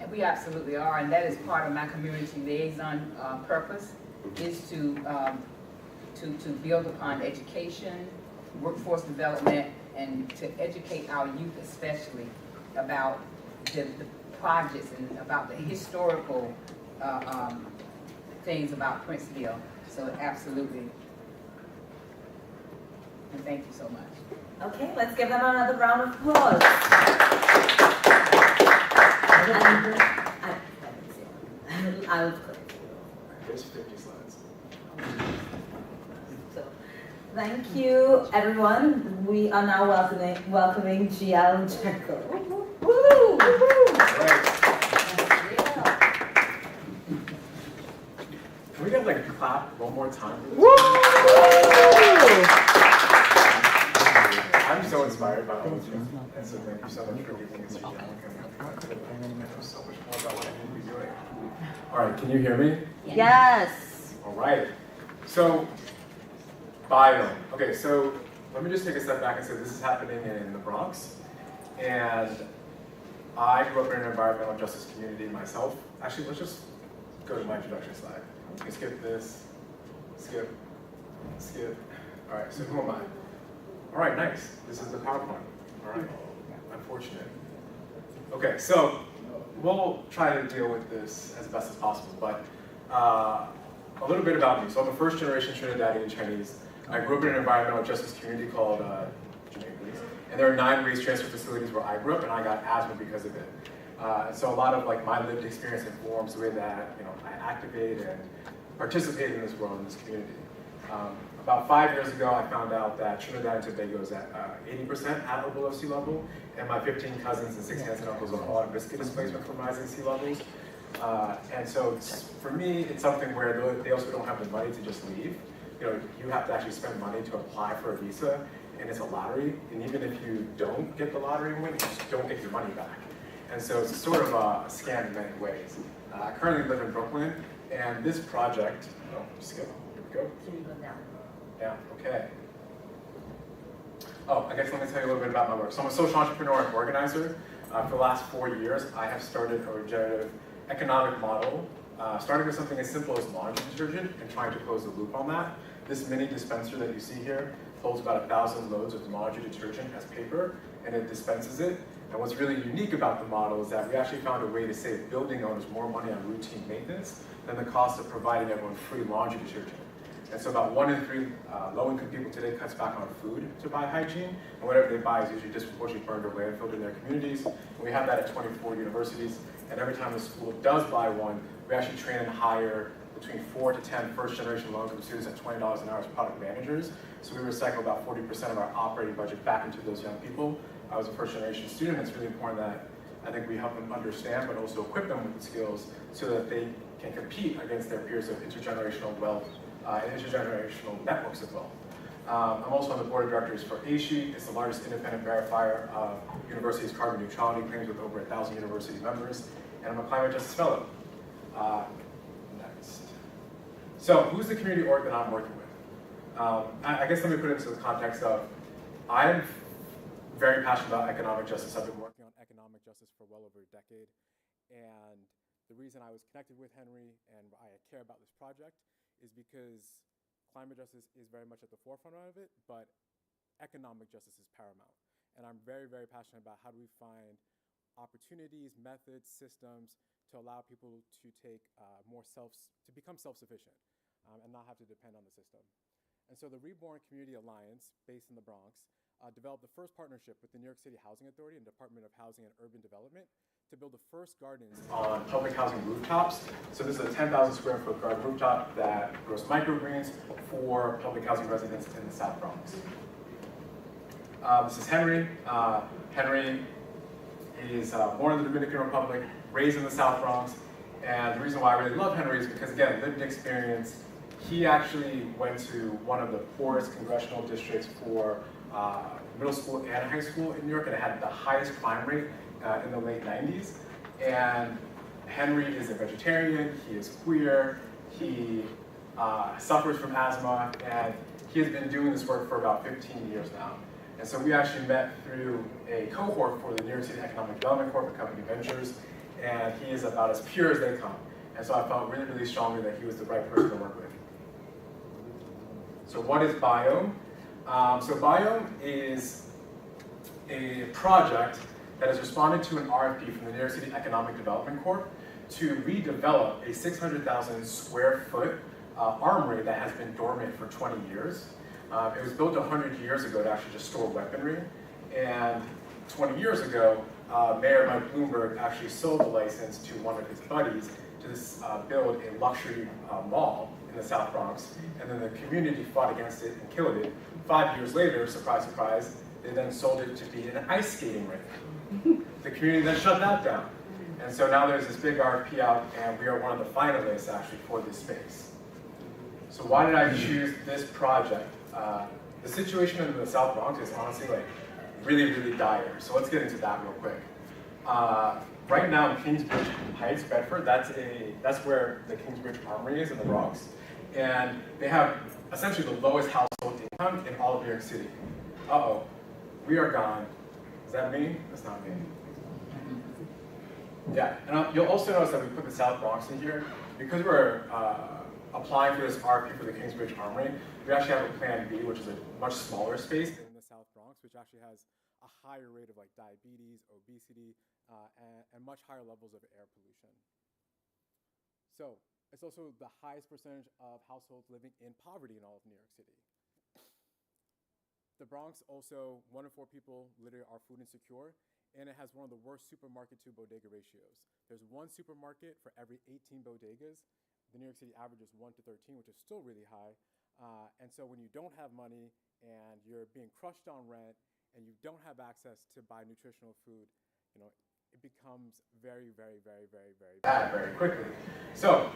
And we absolutely are, and that is part of my community liaison purpose, is to build upon education, workforce development, and to educate our youth especially about the projects and about the historical things about Princeville. So absolutely, and thank you so much. Okay, let's give them another round of applause. I'll There's 50 slides. So, thank you, everyone. We are now welcoming GL Jekyll. Woo! Can we get like clap one more time? Woo! I'm so inspired by all of you, and so thank you so much for giving us your talent. I know so much more about what I need to be doing. All right, can you hear me? Yes. All right. So, biome. Okay, so let me just take a step back and say this is happening in the Bronx, and I grew up in an environmental justice community myself. Actually, let's just go to my introduction slide. You can skip this, skip. All right, so who am I? All right, nice. This is the PowerPoint. All right, unfortunate. Okay, so we'll try to deal with this as best as possible, but a little bit about me. So I'm a first-generation Trinidadian Chinese. I grew up in an environmental justice community called And there are 9 waste transfer facilities where I grew up, and I got asthma because of it. So a lot of like my lived experience informs the way that I activate and participate in this world, in this community. About 5 years ago, I found out that Trinidad and Tobago is at 80% at or below sea level, and my 15 cousins and 6 aunts and uncles are all at risk of displacement from rising sea levels. And so for me, it's something where they also don't have the money to just leave. You have to actually spend money to apply for a visa, and it's a lottery. And even if you don't get the lottery win, you just don't get your money back. And so it's sort of a scam in many ways. I currently live in Brooklyn, and this project, skip, here we go. Can you go down? Yeah, okay. Oh, I guess let me tell you a little bit about my work. So I'm a social entrepreneur and organizer. For the last 4 years, I have started a regenerative economic model, starting with something as simple as laundry detergent and trying to close the loop on that. This mini dispenser that you see here holds about 1,000 loads of laundry detergent as paper, and it dispenses it. And what's really unique about the model is that we actually found a way to save building owners more money on routine maintenance than the cost of providing everyone free laundry detergent. And so about 1 in 3 low-income people today cuts back on food to buy hygiene, and whatever they buy is usually disproportionately burned or landfilled in their communities. And we have that at 24 universities, and every time the school does buy one, we actually train and hire between 4 to 10 first-generation low-income students at $20 an hour as product managers. So we recycle about 40% of our operating budget back into those young people. I was a first-generation student. It's really important that I think we help them understand, but also equip them with the skills so that they can compete against their peers of intergenerational wealth and intergenerational networks as well. I'm also on the board of directors for CEEJH. It's the largest independent verifier of universities' carbon neutrality claims with over 1,000 university members. And I'm a climate justice fellow. Next. So who's the community org that I'm working with? I guess let me put it into the context of, I'm very passionate about economic justice. I've been working on economic justice for well over a decade. And the reason I was connected with Henry and I care about this project is because climate justice is very much at the forefront of it, but economic justice is paramount. And I'm very, very passionate about how do we find opportunities, methods, systems to allow people to take to become self-sufficient and not have to depend on the system. And so the Reborn Community Alliance, based in the Bronx, developed the first partnership with the New York City Housing Authority and Department of Housing and Urban Development to build the first gardens on public housing rooftops. So this is a 10,000 square foot garden rooftop that grows microgreens for public housing residents in the South Bronx. This is Henry. Henry is born in the Dominican Republic, raised in the South Bronx. And the reason why I really love Henry is because, again, lived experience. He actually went to one of the poorest congressional districts for middle school and high school in New York, and it had the highest crime rate in the late 90s. And Henry is a vegetarian, he is queer, he suffers from asthma, and he has been doing this work for about 15 years now. And so we actually met through a cohort for the New York City Economic Development Corporate Company Ventures, and he is about as pure as they come. And so I felt really, really strongly that he was the right person to work with. So what is Biome? So Biome is a project that has responded to an RFP from the New York City Economic Development Corp to redevelop a 600,000 square foot armory that has been dormant for 20 years. It was built 100 years ago to actually just store weaponry. And 20 years ago, Mayor Mike Bloomberg actually sold the license to one of his buddies to build a luxury mall in the South Bronx. And then the community fought against it and killed it. 5 years later, surprise, surprise, they then sold it to be an ice skating rink. The community then shut that down. And so now there's this big RFP out, and we are one of the finalists actually for this space. So why did I choose this project? The situation in the South Bronx is honestly like really, really dire. So let's get into that real quick. Right now in Kingsbridge Heights, Bedford, that's where the Kingsbridge Armory is in the Bronx. And they have essentially the lowest household income in all of New York City. Uh-oh, we are gone. Is that me? That's not me. Yeah, and you'll also notice that we put the South Bronx in here. Because we're applying for this RFP for the Kingsbridge Armory, we actually have a Plan B, which is a much smaller space in the South Bronx, which actually has a higher rate of like diabetes, obesity, and much higher levels of air pollution. So it's also the highest percentage of households living in poverty in all of New York City. The Bronx also, 1 in 4 people literally are food insecure, and it has one of the worst supermarket to bodega ratios. There's 1 supermarket for every 18 bodegas. The New York City average is 1 to 13, which is still really high. And so when you don't have money and you're being crushed on rent and you don't have access to buy nutritional food, you know, it becomes very, very, very, very, very bad very quickly. So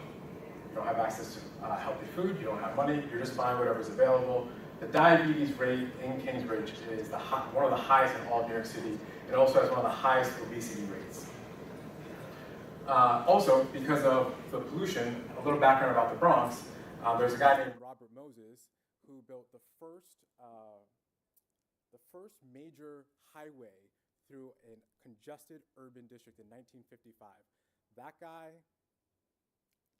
you don't have access to healthy food, you don't have money, you're just buying whatever's available. The diabetes rate in Kingsbridge is one of the highest in all of New York City. It also has one of the highest obesity rates. Also, because of the pollution, a little background about the Bronx, there's a guy named Robert Moses who built the first major highway through a congested urban district in 1955. That guy,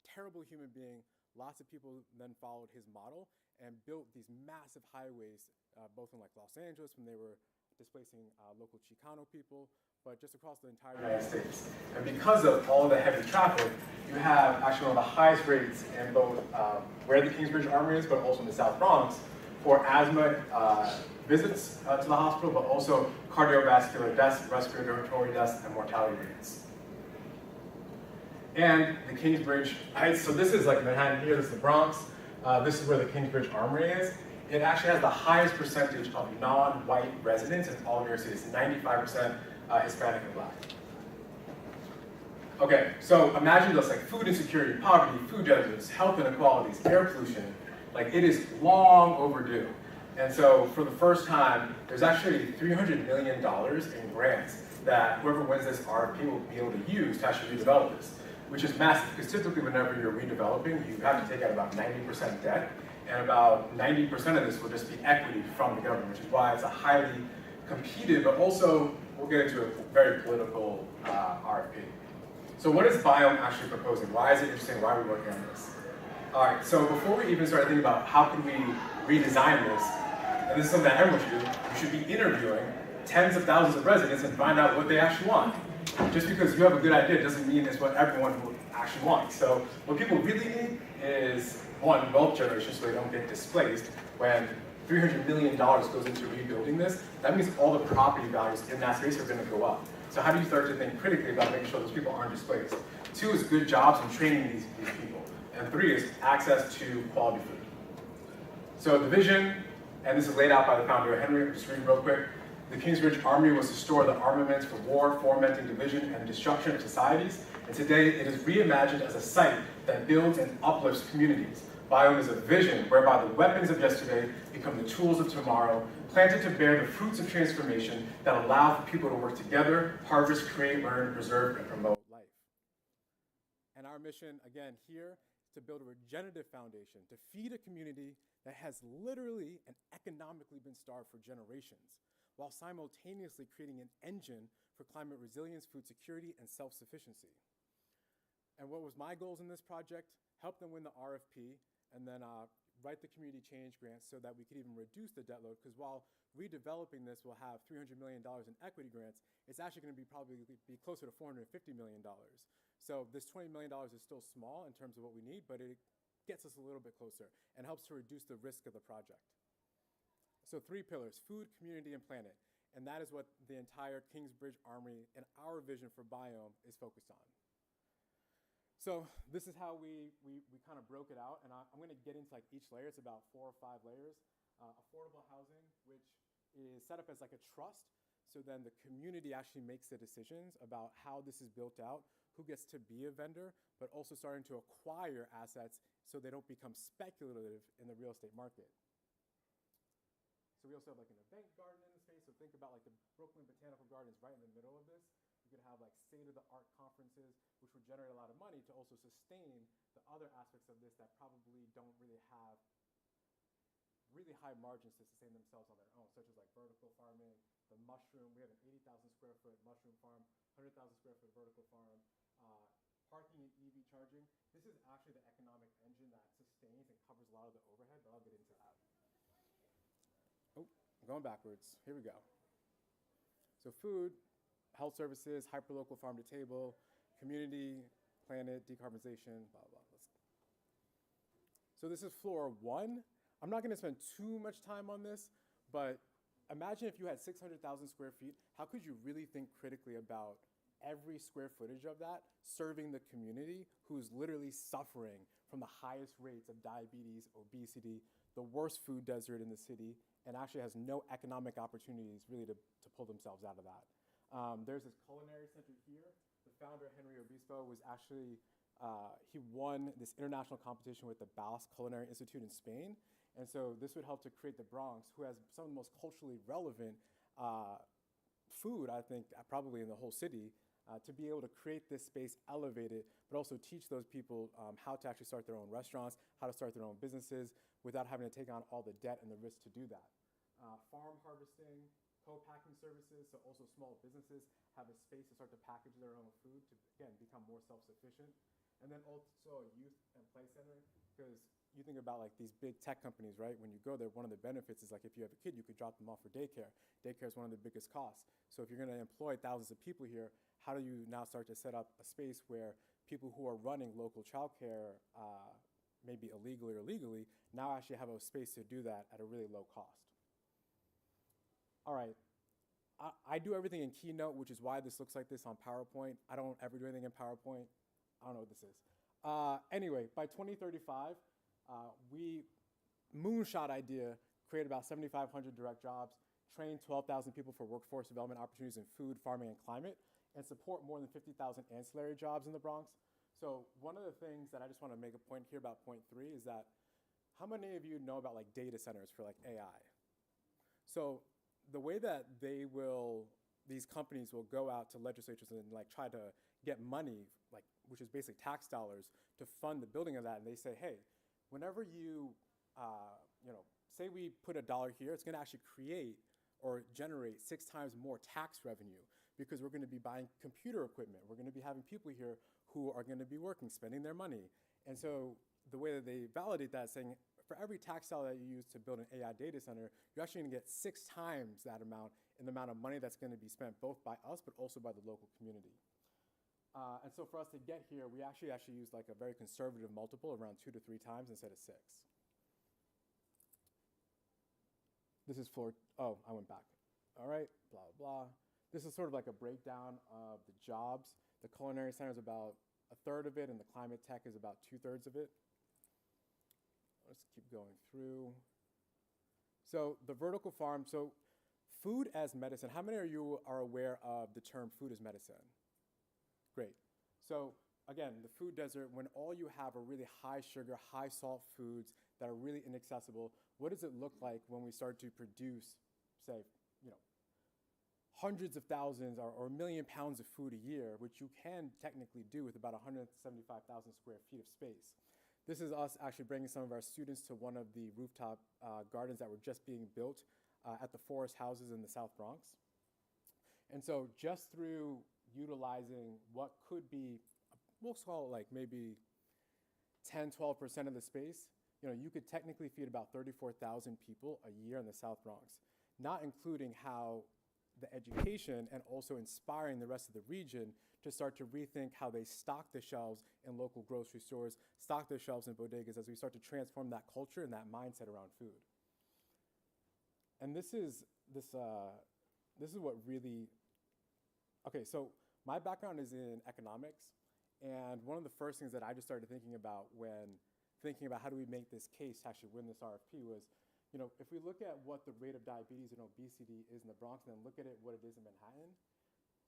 terrible human being, lots of people then followed his model and built these massive highways, both in like Los Angeles when they were displacing local Chicano people, but just across the entire United States. And because of all the heavy traffic, you have actually one of the highest rates in both where the Kingsbridge Armory is, but also in the South Bronx, for asthma visits to the hospital, but also cardiovascular deaths, respiratory deaths, and mortality rates. And the Kingsbridge Heights, so this is like Manhattan here, this is the Bronx. This is where the Kingsbridge Armory is. It actually has the highest percentage of non-white residents in all of New York City. It's 95% Hispanic and Black. Okay, so imagine this, like food insecurity, poverty, food deserts, health inequalities, air pollution. Like it is long overdue. And so for the first time, there's actually $300 million in grants that whoever wins this RFP will be able to use to actually redevelop this, which is massive, because typically whenever you're redeveloping, you have to take out about 90% debt, and about 90% of this will just be equity from the government, which is why it's a highly competed, but also, we'll get into a very political RFP. So what is Biome actually proposing? Why is it interesting? Why are we working on this? All right, so before we even start thinking about how can we redesign this, and this is something that everyone should do, you should be interviewing tens of thousands of residents and find out what they actually want. Just because you have a good idea doesn't mean it's what everyone will actually want. So what people really need is, one, wealth generation so they don't get displaced. When $300 million goes into rebuilding this, that means all the property values in that space are going to go up. So how do you start to think critically about making sure those people aren't displaced? 2 is good jobs and training these people. And 3 is access to quality food. So the vision, and this is laid out by the founder, Henry, just read real quick. The Kingsbridge Armory was to store the armaments for war, fomenting division, and destruction of societies. And today, it is reimagined as a site that builds and uplifts communities. Biome is a vision whereby the weapons of yesterday become the tools of tomorrow, planted to bear the fruits of transformation that allow for people to work together, harvest, create, learn, preserve, and promote life. And our mission, again, here, is to build a regenerative foundation to feed a community that has literally and economically been starved for generations, while simultaneously creating an engine for climate resilience, food security, and self-sufficiency. And what was my goals in this project? Help them win the RFP, and then write the community change grants so that we could even reduce the debt load, because while redeveloping this will have $300 million in equity grants, it's actually going to probably be closer to $450 million. So this $20 million is still small in terms of what we need, but it gets us a little bit closer and helps to reduce the risk of the project. So 3 pillars: food, community, and planet. And that is what the entire Kingsbridge Armory and our vision for Biome is focused on. So this is how we kind of broke it out, and I'm going to get into like each layer. It's about 4 or 5 layers. Affordable housing, which is set up as like a trust, so then the community actually makes the decisions about how this is built out, who gets to be a vendor, but also starting to acquire assets so they don't become speculative in the real estate market. So we also have like an event garden in the space, so think about like the Brooklyn Botanical Gardens right in the middle of this. You could have like state-of-the-art conferences, which would generate a lot of money to also sustain the other aspects of this that probably don't really have really high margins to sustain themselves on their own, such as like vertical farming, the mushroom. We have an 80,000 square foot mushroom farm, 100,000 square foot vertical farm, parking and EV charging. This is actually the economic engine that sustains and covers a lot of the overhead, but I'll get into that. Oh, I'm going backwards. Here we go. So food, health services, hyperlocal farm to table, community, planet, decarbonization, blah, blah, blah. So this is floor 1. I'm not going to spend too much time on this, but imagine if you had 600,000 square feet, how could you really think critically about every square footage of that serving the community who's literally suffering from the highest rates of diabetes, obesity, the worst food desert in the city, and actually has no economic opportunities really to pull themselves out of that. There's this culinary center here. The founder, Henry Obispo, was actually, he won this international competition with the Basque Culinary Institute in Spain. And so this would help to create the Bronx, who has some of the most culturally relevant food, I think, probably in the whole city, to be able to create this space, elevate it, but also teach those people how to actually start their own restaurants, how to start their own businesses without having to take on all the debt and the risk to do that. Farm harvesting, co-packing services, so also small businesses have a space to start to package their own food to, again, become more self-sufficient. And then also a youth and play center, because you think about like these big tech companies, right? When you go there, one of the benefits is like if you have a kid, you could drop them off for daycare. Daycare is one of the biggest costs. So if you're gonna employ thousands of people here, how do you now start to set up a space where people who are running local childcare, maybe illegally or legally, now actually have a space to do that at a really low cost? All right, I do everything in Keynote, which is why this looks like this on PowerPoint. I don't ever do anything in PowerPoint. I don't know what this is. Anyway, by 2035, we, moonshot idea, create about 7,500 direct jobs, train 12,000 people for workforce development opportunities in food, farming, and climate, and support more than 50,000 ancillary jobs in the Bronx. So one of the things that I just want to make a point here about point 3 is that how many of you know about like data centers for like AI? So the way that these companies will go out to legislatures and like try to get money, like which is basically tax dollars, to fund the building of that, and they say, hey, whenever you, say we put $1 here, it's going to actually create or generate 6 times more tax revenue because we're going to be buying computer equipment. We're going to be having people here who are going to be working, spending their money. And so the way that they validate that is saying, for every tax dollar that you use to build an AI data center, you're actually going to get 6 times that amount in the amount of money that's going to be spent both by us but also by the local community. And so for us to get here, we actually use like a very conservative multiple, around 2 to 3 times instead of 6. This is for, oh, I went back. All right, blah, blah, blah. This is sort of like a breakdown of the jobs. The culinary center is about 1/3 of it, and the climate tech is about 2/3 of it. Let's keep going through. So the vertical farm, so food as medicine. How many of you are aware of the term food as medicine? Great. So again, the food desert, when all you have are really high sugar, high salt foods that are really inaccessible, what does it look like when we start to produce, say, hundreds of thousands or 1 million pounds of food a year, which you can technically do with about 175,000 square feet of space? This is us actually bringing some of our students to one of the rooftop gardens that were just being built at the Forest Houses in the South Bronx. And so just through utilizing what could be, we'll call it like maybe 10, 12% of the space, you could technically feed about 34,000 people a year in the South Bronx, not including how the education and also inspiring the rest of the region to start to rethink how they stock the shelves in local grocery stores, stock their shelves in bodegas as we start to transform that culture and that mindset around food. And this is what really, okay, so my background is in economics, and one of the first things that I just started thinking about when thinking about how do we make this case to actually win this RFP was, if we look at what the rate of diabetes and obesity is in the Bronx and then look at it what it is in Manhattan,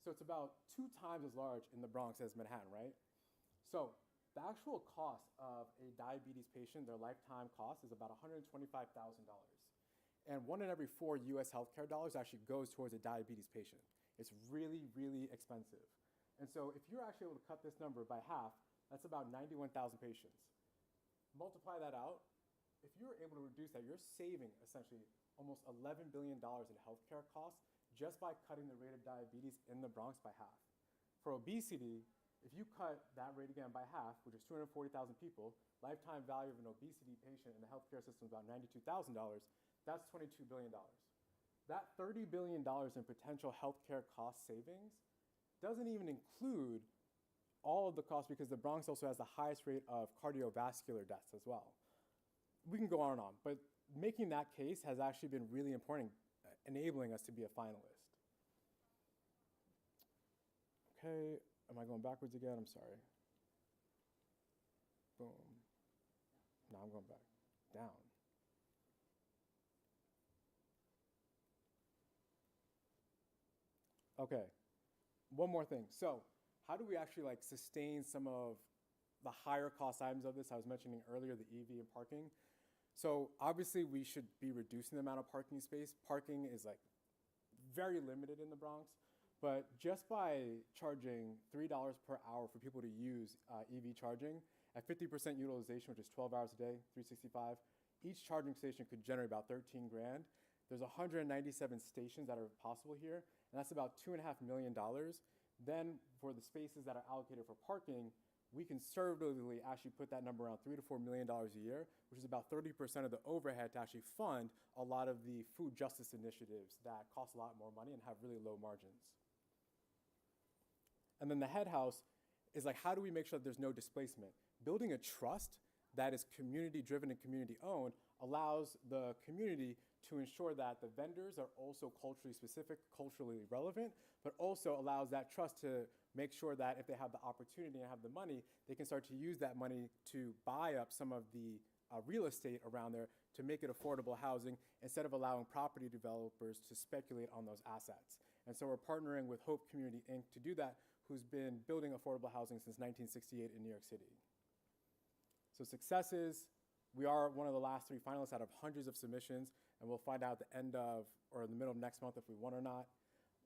so it's about 2 times as large in the Bronx as Manhattan, right? So the actual cost of a diabetes patient, their lifetime cost, is about $125,000. And 1 in every 4 US healthcare dollars actually goes towards a diabetes patient. It's really, really expensive. And so if you're actually able to cut this number by half, that's about 91,000 patients. Multiply that out. If you're able to reduce that, you're saving essentially almost $11 billion in healthcare costs just by cutting the rate of diabetes in the Bronx by half. For obesity, if you cut that rate again by half, which is 240,000 people, lifetime value of an obesity patient in the healthcare system is about $92,000, that's $22 billion. That $30 billion in potential healthcare cost savings doesn't even include all of the costs because the Bronx also has the highest rate of cardiovascular deaths as well. We can go on and on, but making that case has actually been really important. enabling us to be a finalist. Okay, am I going backwards again? I'm sorry. Boom. No, I'm going back. Down. Okay, one more thing. So how do we actually like sustain some of the higher cost items of this? I was mentioning earlier the EV and parking. So obviously we should be reducing the amount of parking space. Parking is like very limited in the Bronx, but just by charging $3 per hour for people to use EV charging at 50% utilization, which is 12 hours a day, 365, each charging station could generate about 13 grand. There's 197 stations that are possible here, and that's about $2.5 million. Then for the spaces that are allocated for parking, we conservatively actually put that number around $3 to $4 million a year, which is about 30% of the overhead to actually fund a lot of the food justice initiatives that cost a lot more money and have really low margins. And then the head house is like, how do we make sure that there's no displacement? Building a trust that is community driven and community owned allows the community to ensure that the vendors are also culturally specific, culturally relevant, but also allows that trust to make sure that if they have the opportunity and have the money, they can start to use that money to buy up some of the real estate around there to make it affordable housing instead of allowing property developers to speculate on those assets. And so we're partnering with Hope Community Inc. to do that, who's been building affordable housing since 1968 in New York City. So successes, we are one of the last 3 finalists out of hundreds of submissions, and we'll find out at the end of, or in the middle of next month if we won or not.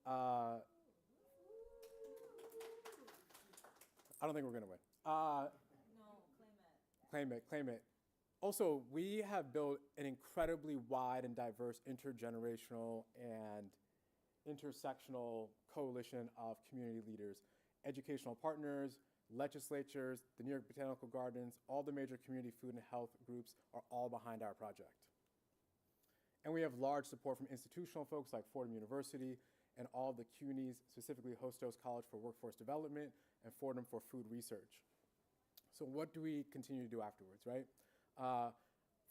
I don't think we're gonna win. No, claim it. Claim it. Also, we have built an incredibly wide and diverse intergenerational and intersectional coalition of community leaders, educational partners, legislatures, the New York Botanical Gardens, all the major community food and health groups are all behind our project. And we have large support from institutional folks like Fordham University and all the CUNYs, specifically Hostos College for Workforce Development and Fordham for Food Research. So what do we continue to do afterwards, right?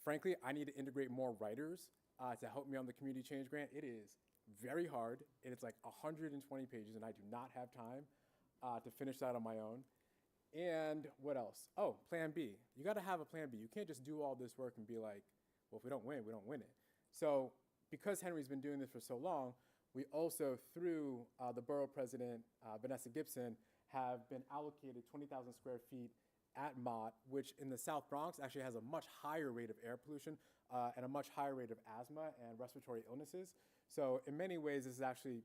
Frankly, I need to integrate more writers to help me on the community change grant. It is very hard, and it's like 120 pages, and I do not have time to finish that on my own. And what else? Oh, plan B. You gotta have a plan B. You can't just do all this work and be like, well, if we don't win, we don't win it. So because Henry's been doing this for so long, we also, through the borough president, Vanessa Gibson, have been allocated 20,000 square feet at Mott, which in the South Bronx actually has a much higher rate of air pollution and a much higher rate of asthma and respiratory illnesses. So in many ways, this is actually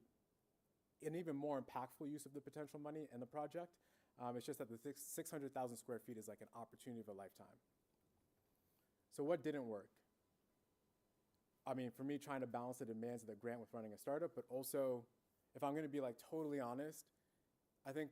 an even more impactful use of the potential money and the project. It's just that the 600,000 square feet is like an opportunity of a lifetime. So what didn't work? I mean, for me, trying to balance the demands of the grant with running a startup, but also, if I'm gonna be like totally honest, I think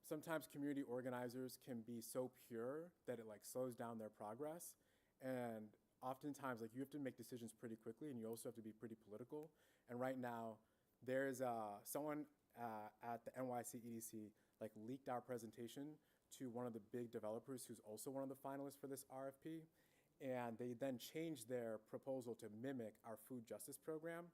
sometimes community organizers can be so pure that it like slows down their progress. And oftentimes, like you have to make decisions pretty quickly, and you also have to be pretty political. And right now, there's someone at the NYC EDC like leaked our presentation to one of the big developers who's also one of the finalists for this RFP. And they then changed their proposal to mimic our food justice program.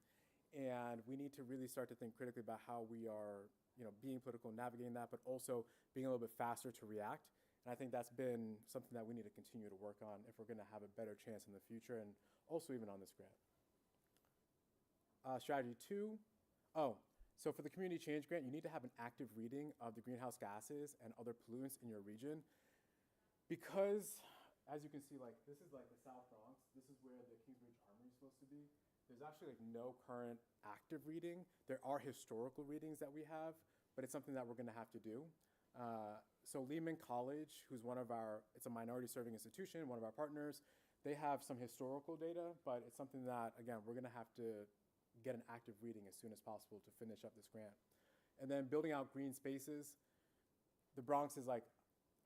And we need to really start to think critically about how we are, being political, navigating that, but also being a little bit faster to react. And I think that's been something that we need to continue to work on if we're gonna have a better chance in the future, and also even on this grant. Strategy 2, so for the community change grant, you need to have an active reading of the greenhouse gases and other pollutants in your region. Because, as you can see, like this is like the South Bronx, this is where the Kingsbridge Armory is supposed to be. There's actually like no current active reading. There are historical readings that we have, but it's something that we're gonna have to do. So Lehman College, who's it's a minority serving institution, one of our partners, they have some historical data, but it's something that, again, we're gonna have to get an active reading as soon as possible to finish up this grant. And then building out green spaces. The Bronx is like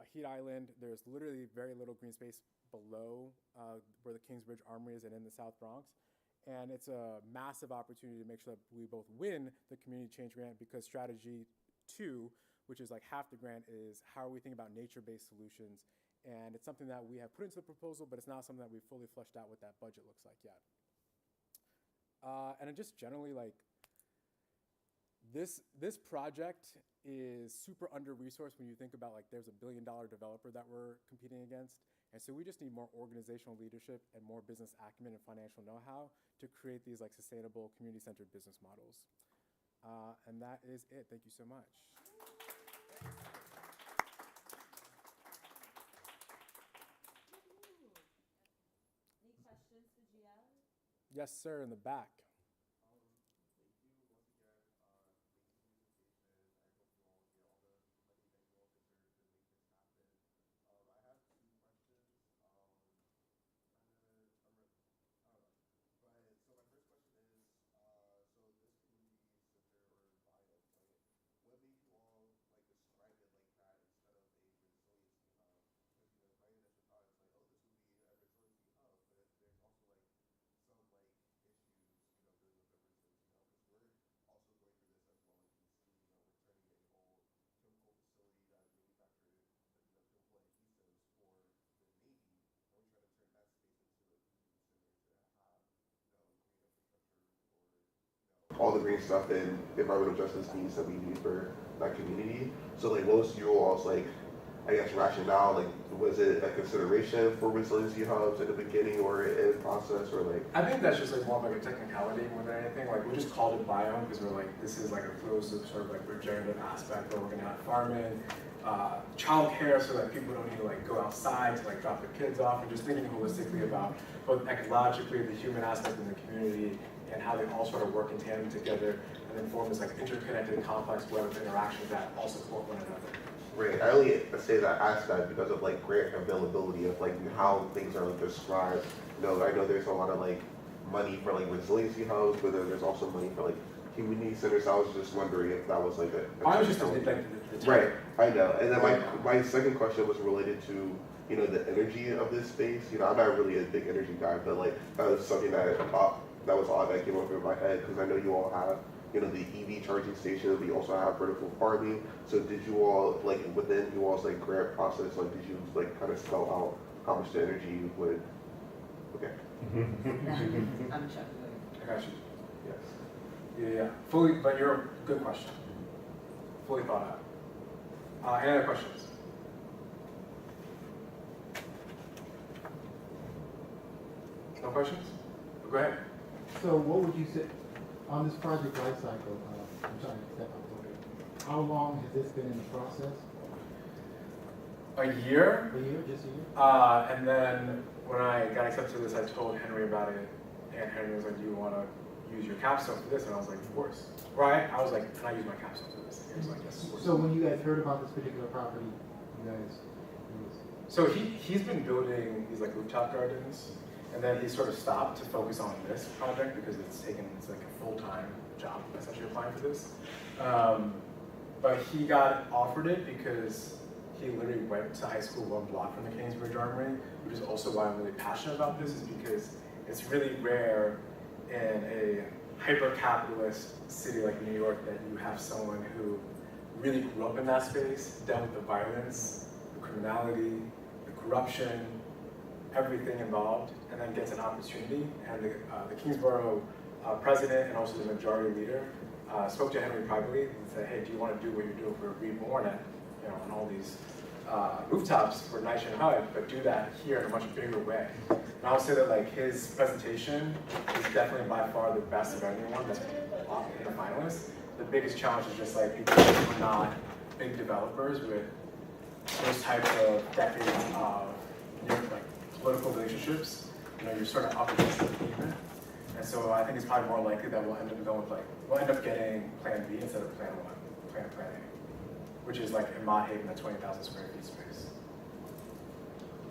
a heat island. There's literally very little green space below where the Kingsbridge Armory is and in the South Bronx. And it's a massive opportunity to make sure that we both win the community change grant, because strategy 2, which is like half the grant, is how are we thinking about nature-based solutions. And it's something that we have put into the proposal, but it's not something that we've fully fleshed out what that budget looks like yet. And it just generally like this project is super under-resourced when you think about like there's $1 billion developer that we're competing against. And so we just need more organizational leadership and more business acumen and financial know-how to create these like sustainable community-centered business models. And that is it. Thank you so much. Any questions for GL? Yes, sir, in the back. All the green stuff and environmental justice needs that we need for that community. So like, what was your all's like, I guess, rationale? Like, was it a consideration for resiliency hubs at the beginning or in process, or like? I think that's just like more of like a technicality more than anything. Like we just called it biome because we're like, this is like a closed loop sort of like regenerative aspect where we're gonna have farming, childcare, so that people don't need to like go outside to like drop their kids off, and just thinking holistically about both ecologically, the human aspect in the community, and how they all sort of work in tandem together and then form this like interconnected complex web of interactions that all support one another. Right, I only say that, ask that because of like grant availability of like how things are like described. You know, I know there's a lot of like money for like resiliency hubs, but then there's also money for like community centers. So I was just wondering if that was like I was just like the right, I know. And then my second question was related to, you know, the energy of this space. You know, I'm not really a big energy guy, but like that was something that was odd that came up in my head, because I know you all have, you know, the EV charging station. We also have vertical farming. So did you all, like, within you all's like grant process, like, did you like kind of spell out how much the energy would? Okay. I'm checking. I got you. Yes. Yeah. Fully, but you're good question. Fully thought out. Any other questions? No questions? Go ahead. So what would you say on this project life cycle? I'm trying to step up a little bit. How long has this been in the process? A year. A year, just a year? And then when I got accepted to this, I told Henry about it, and Henry was like, "Do you want to use your capstone for this?" And I was like, "Of course." Right? I was like, "Can I use my capstone for this?" And he was like, "Yes, of course." So when you guys heard about this particular property, you guys. So he's been building these like rooftop gardens. And then he sort of stopped to focus on this project because it's like a full-time job essentially applying for this. But he got offered it because he literally went to high school 1 block from the Kingsbridge Armory, which is also why I'm really passionate about this, is because it's really rare in a hyper-capitalist city like New York that you have someone who really grew up in that space, dealt with the violence, the criminality, the corruption, everything involved, and then gets an opportunity. And the Kingsborough president and also the majority leader spoke to Henry privately and said, "Hey, do you want to do what you're doing for Reborn at, you know, on all these rooftops for NYCHA and HUD, but do that here in a much bigger way?" And I would say that like his presentation is definitely by far the best of anyone that's in the finalists. The biggest challenge is just like people who are not big developers with those types of decades of like political relationships. You know, you're sort of up against the pavement. And so I think it's probably more likely that we'll end up going with like, we'll end up getting Plan B instead of Plan 1, Plan A, which is like in Mott Haven, a 20,000 square feet space.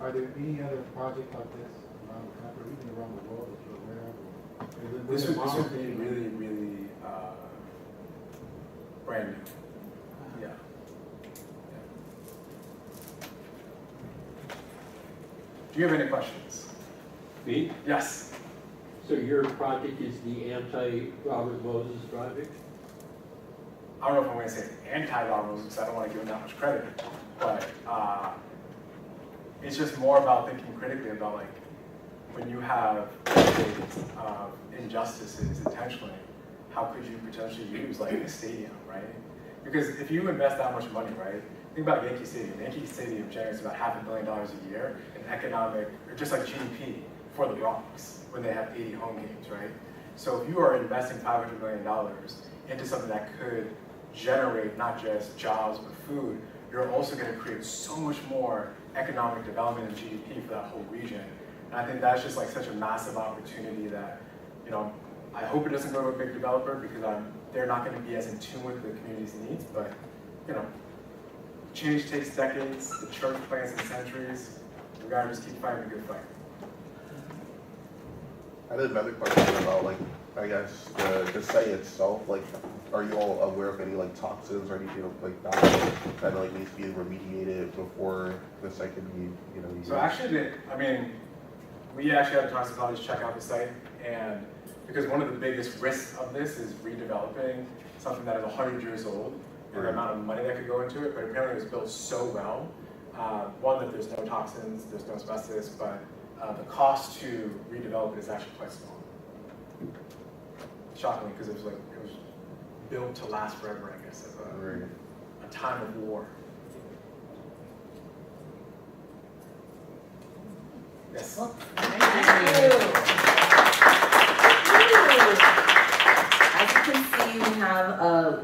Are there any other projects like this around the country, even around the world, that you're aware of? This would be really, really brand new. Yeah. Do you have any questions? Me? Yes. So your project is the anti-Robert Moses project? I don't know if I'm going to say anti-Robert Moses because I don't want to give him that much credit, but it's just more about thinking critically about like when you have decades of injustices intentionally, how could you potentially use like a stadium, right? Because if you invest that much money, right? Think about Yankee Stadium. Yankee Stadium generates about $500 million a year in economic, or just like GDP for the Bronx when they have 80 home games, right? So if you are investing $500 million into something that could generate not just jobs but food, you're also going to create so much more economic development and GDP for that whole region. And I think that's just like such a massive opportunity that, you know, I hope it doesn't go to a big developer because they're not going to be as in tune with the community's needs, but, you know, change takes decades, the church plans in centuries, we gotta just keep fighting a good fight. I had another question about, like, I guess the site itself. Like, are you all aware of any like toxins or anything like that that like needs to be remediated before the site can be, you know, used? So actually, we actually had a toxicologist check out the site, and because one of the biggest risks of this is redeveloping something that is 100 years old, and the amount of money that could go into it, but apparently it was built so well. One, that there's no toxins, there's no asbestos, but the cost to redevelop it is actually quite small. Shockingly, because it was built to last forever, I guess, of a time of war. Yes. Thank you. As you can see, we have a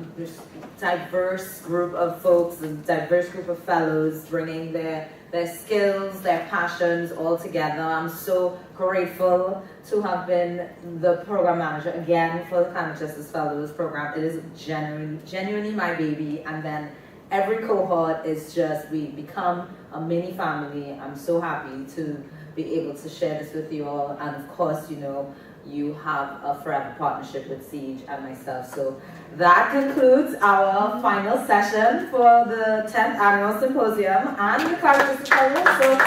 diverse group of folks, a diverse group of fellows bringing their skills, their passions all together. I'm so grateful to have been the program manager again for the Climate Justice Fellows program. It is genuinely my baby, and then every cohort is just, we become a mini family. I'm so happy to be able to share this with you all, and of course, you know, you have a forever partnership with CEEJH and myself. So that concludes our final session for the 10th Annual Symposium and the Climate Justice Fellows. So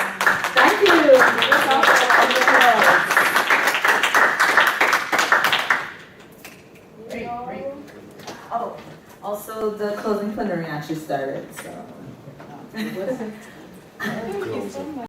thank you. Oh, also the closing plenary actually started, so. Thank you so much.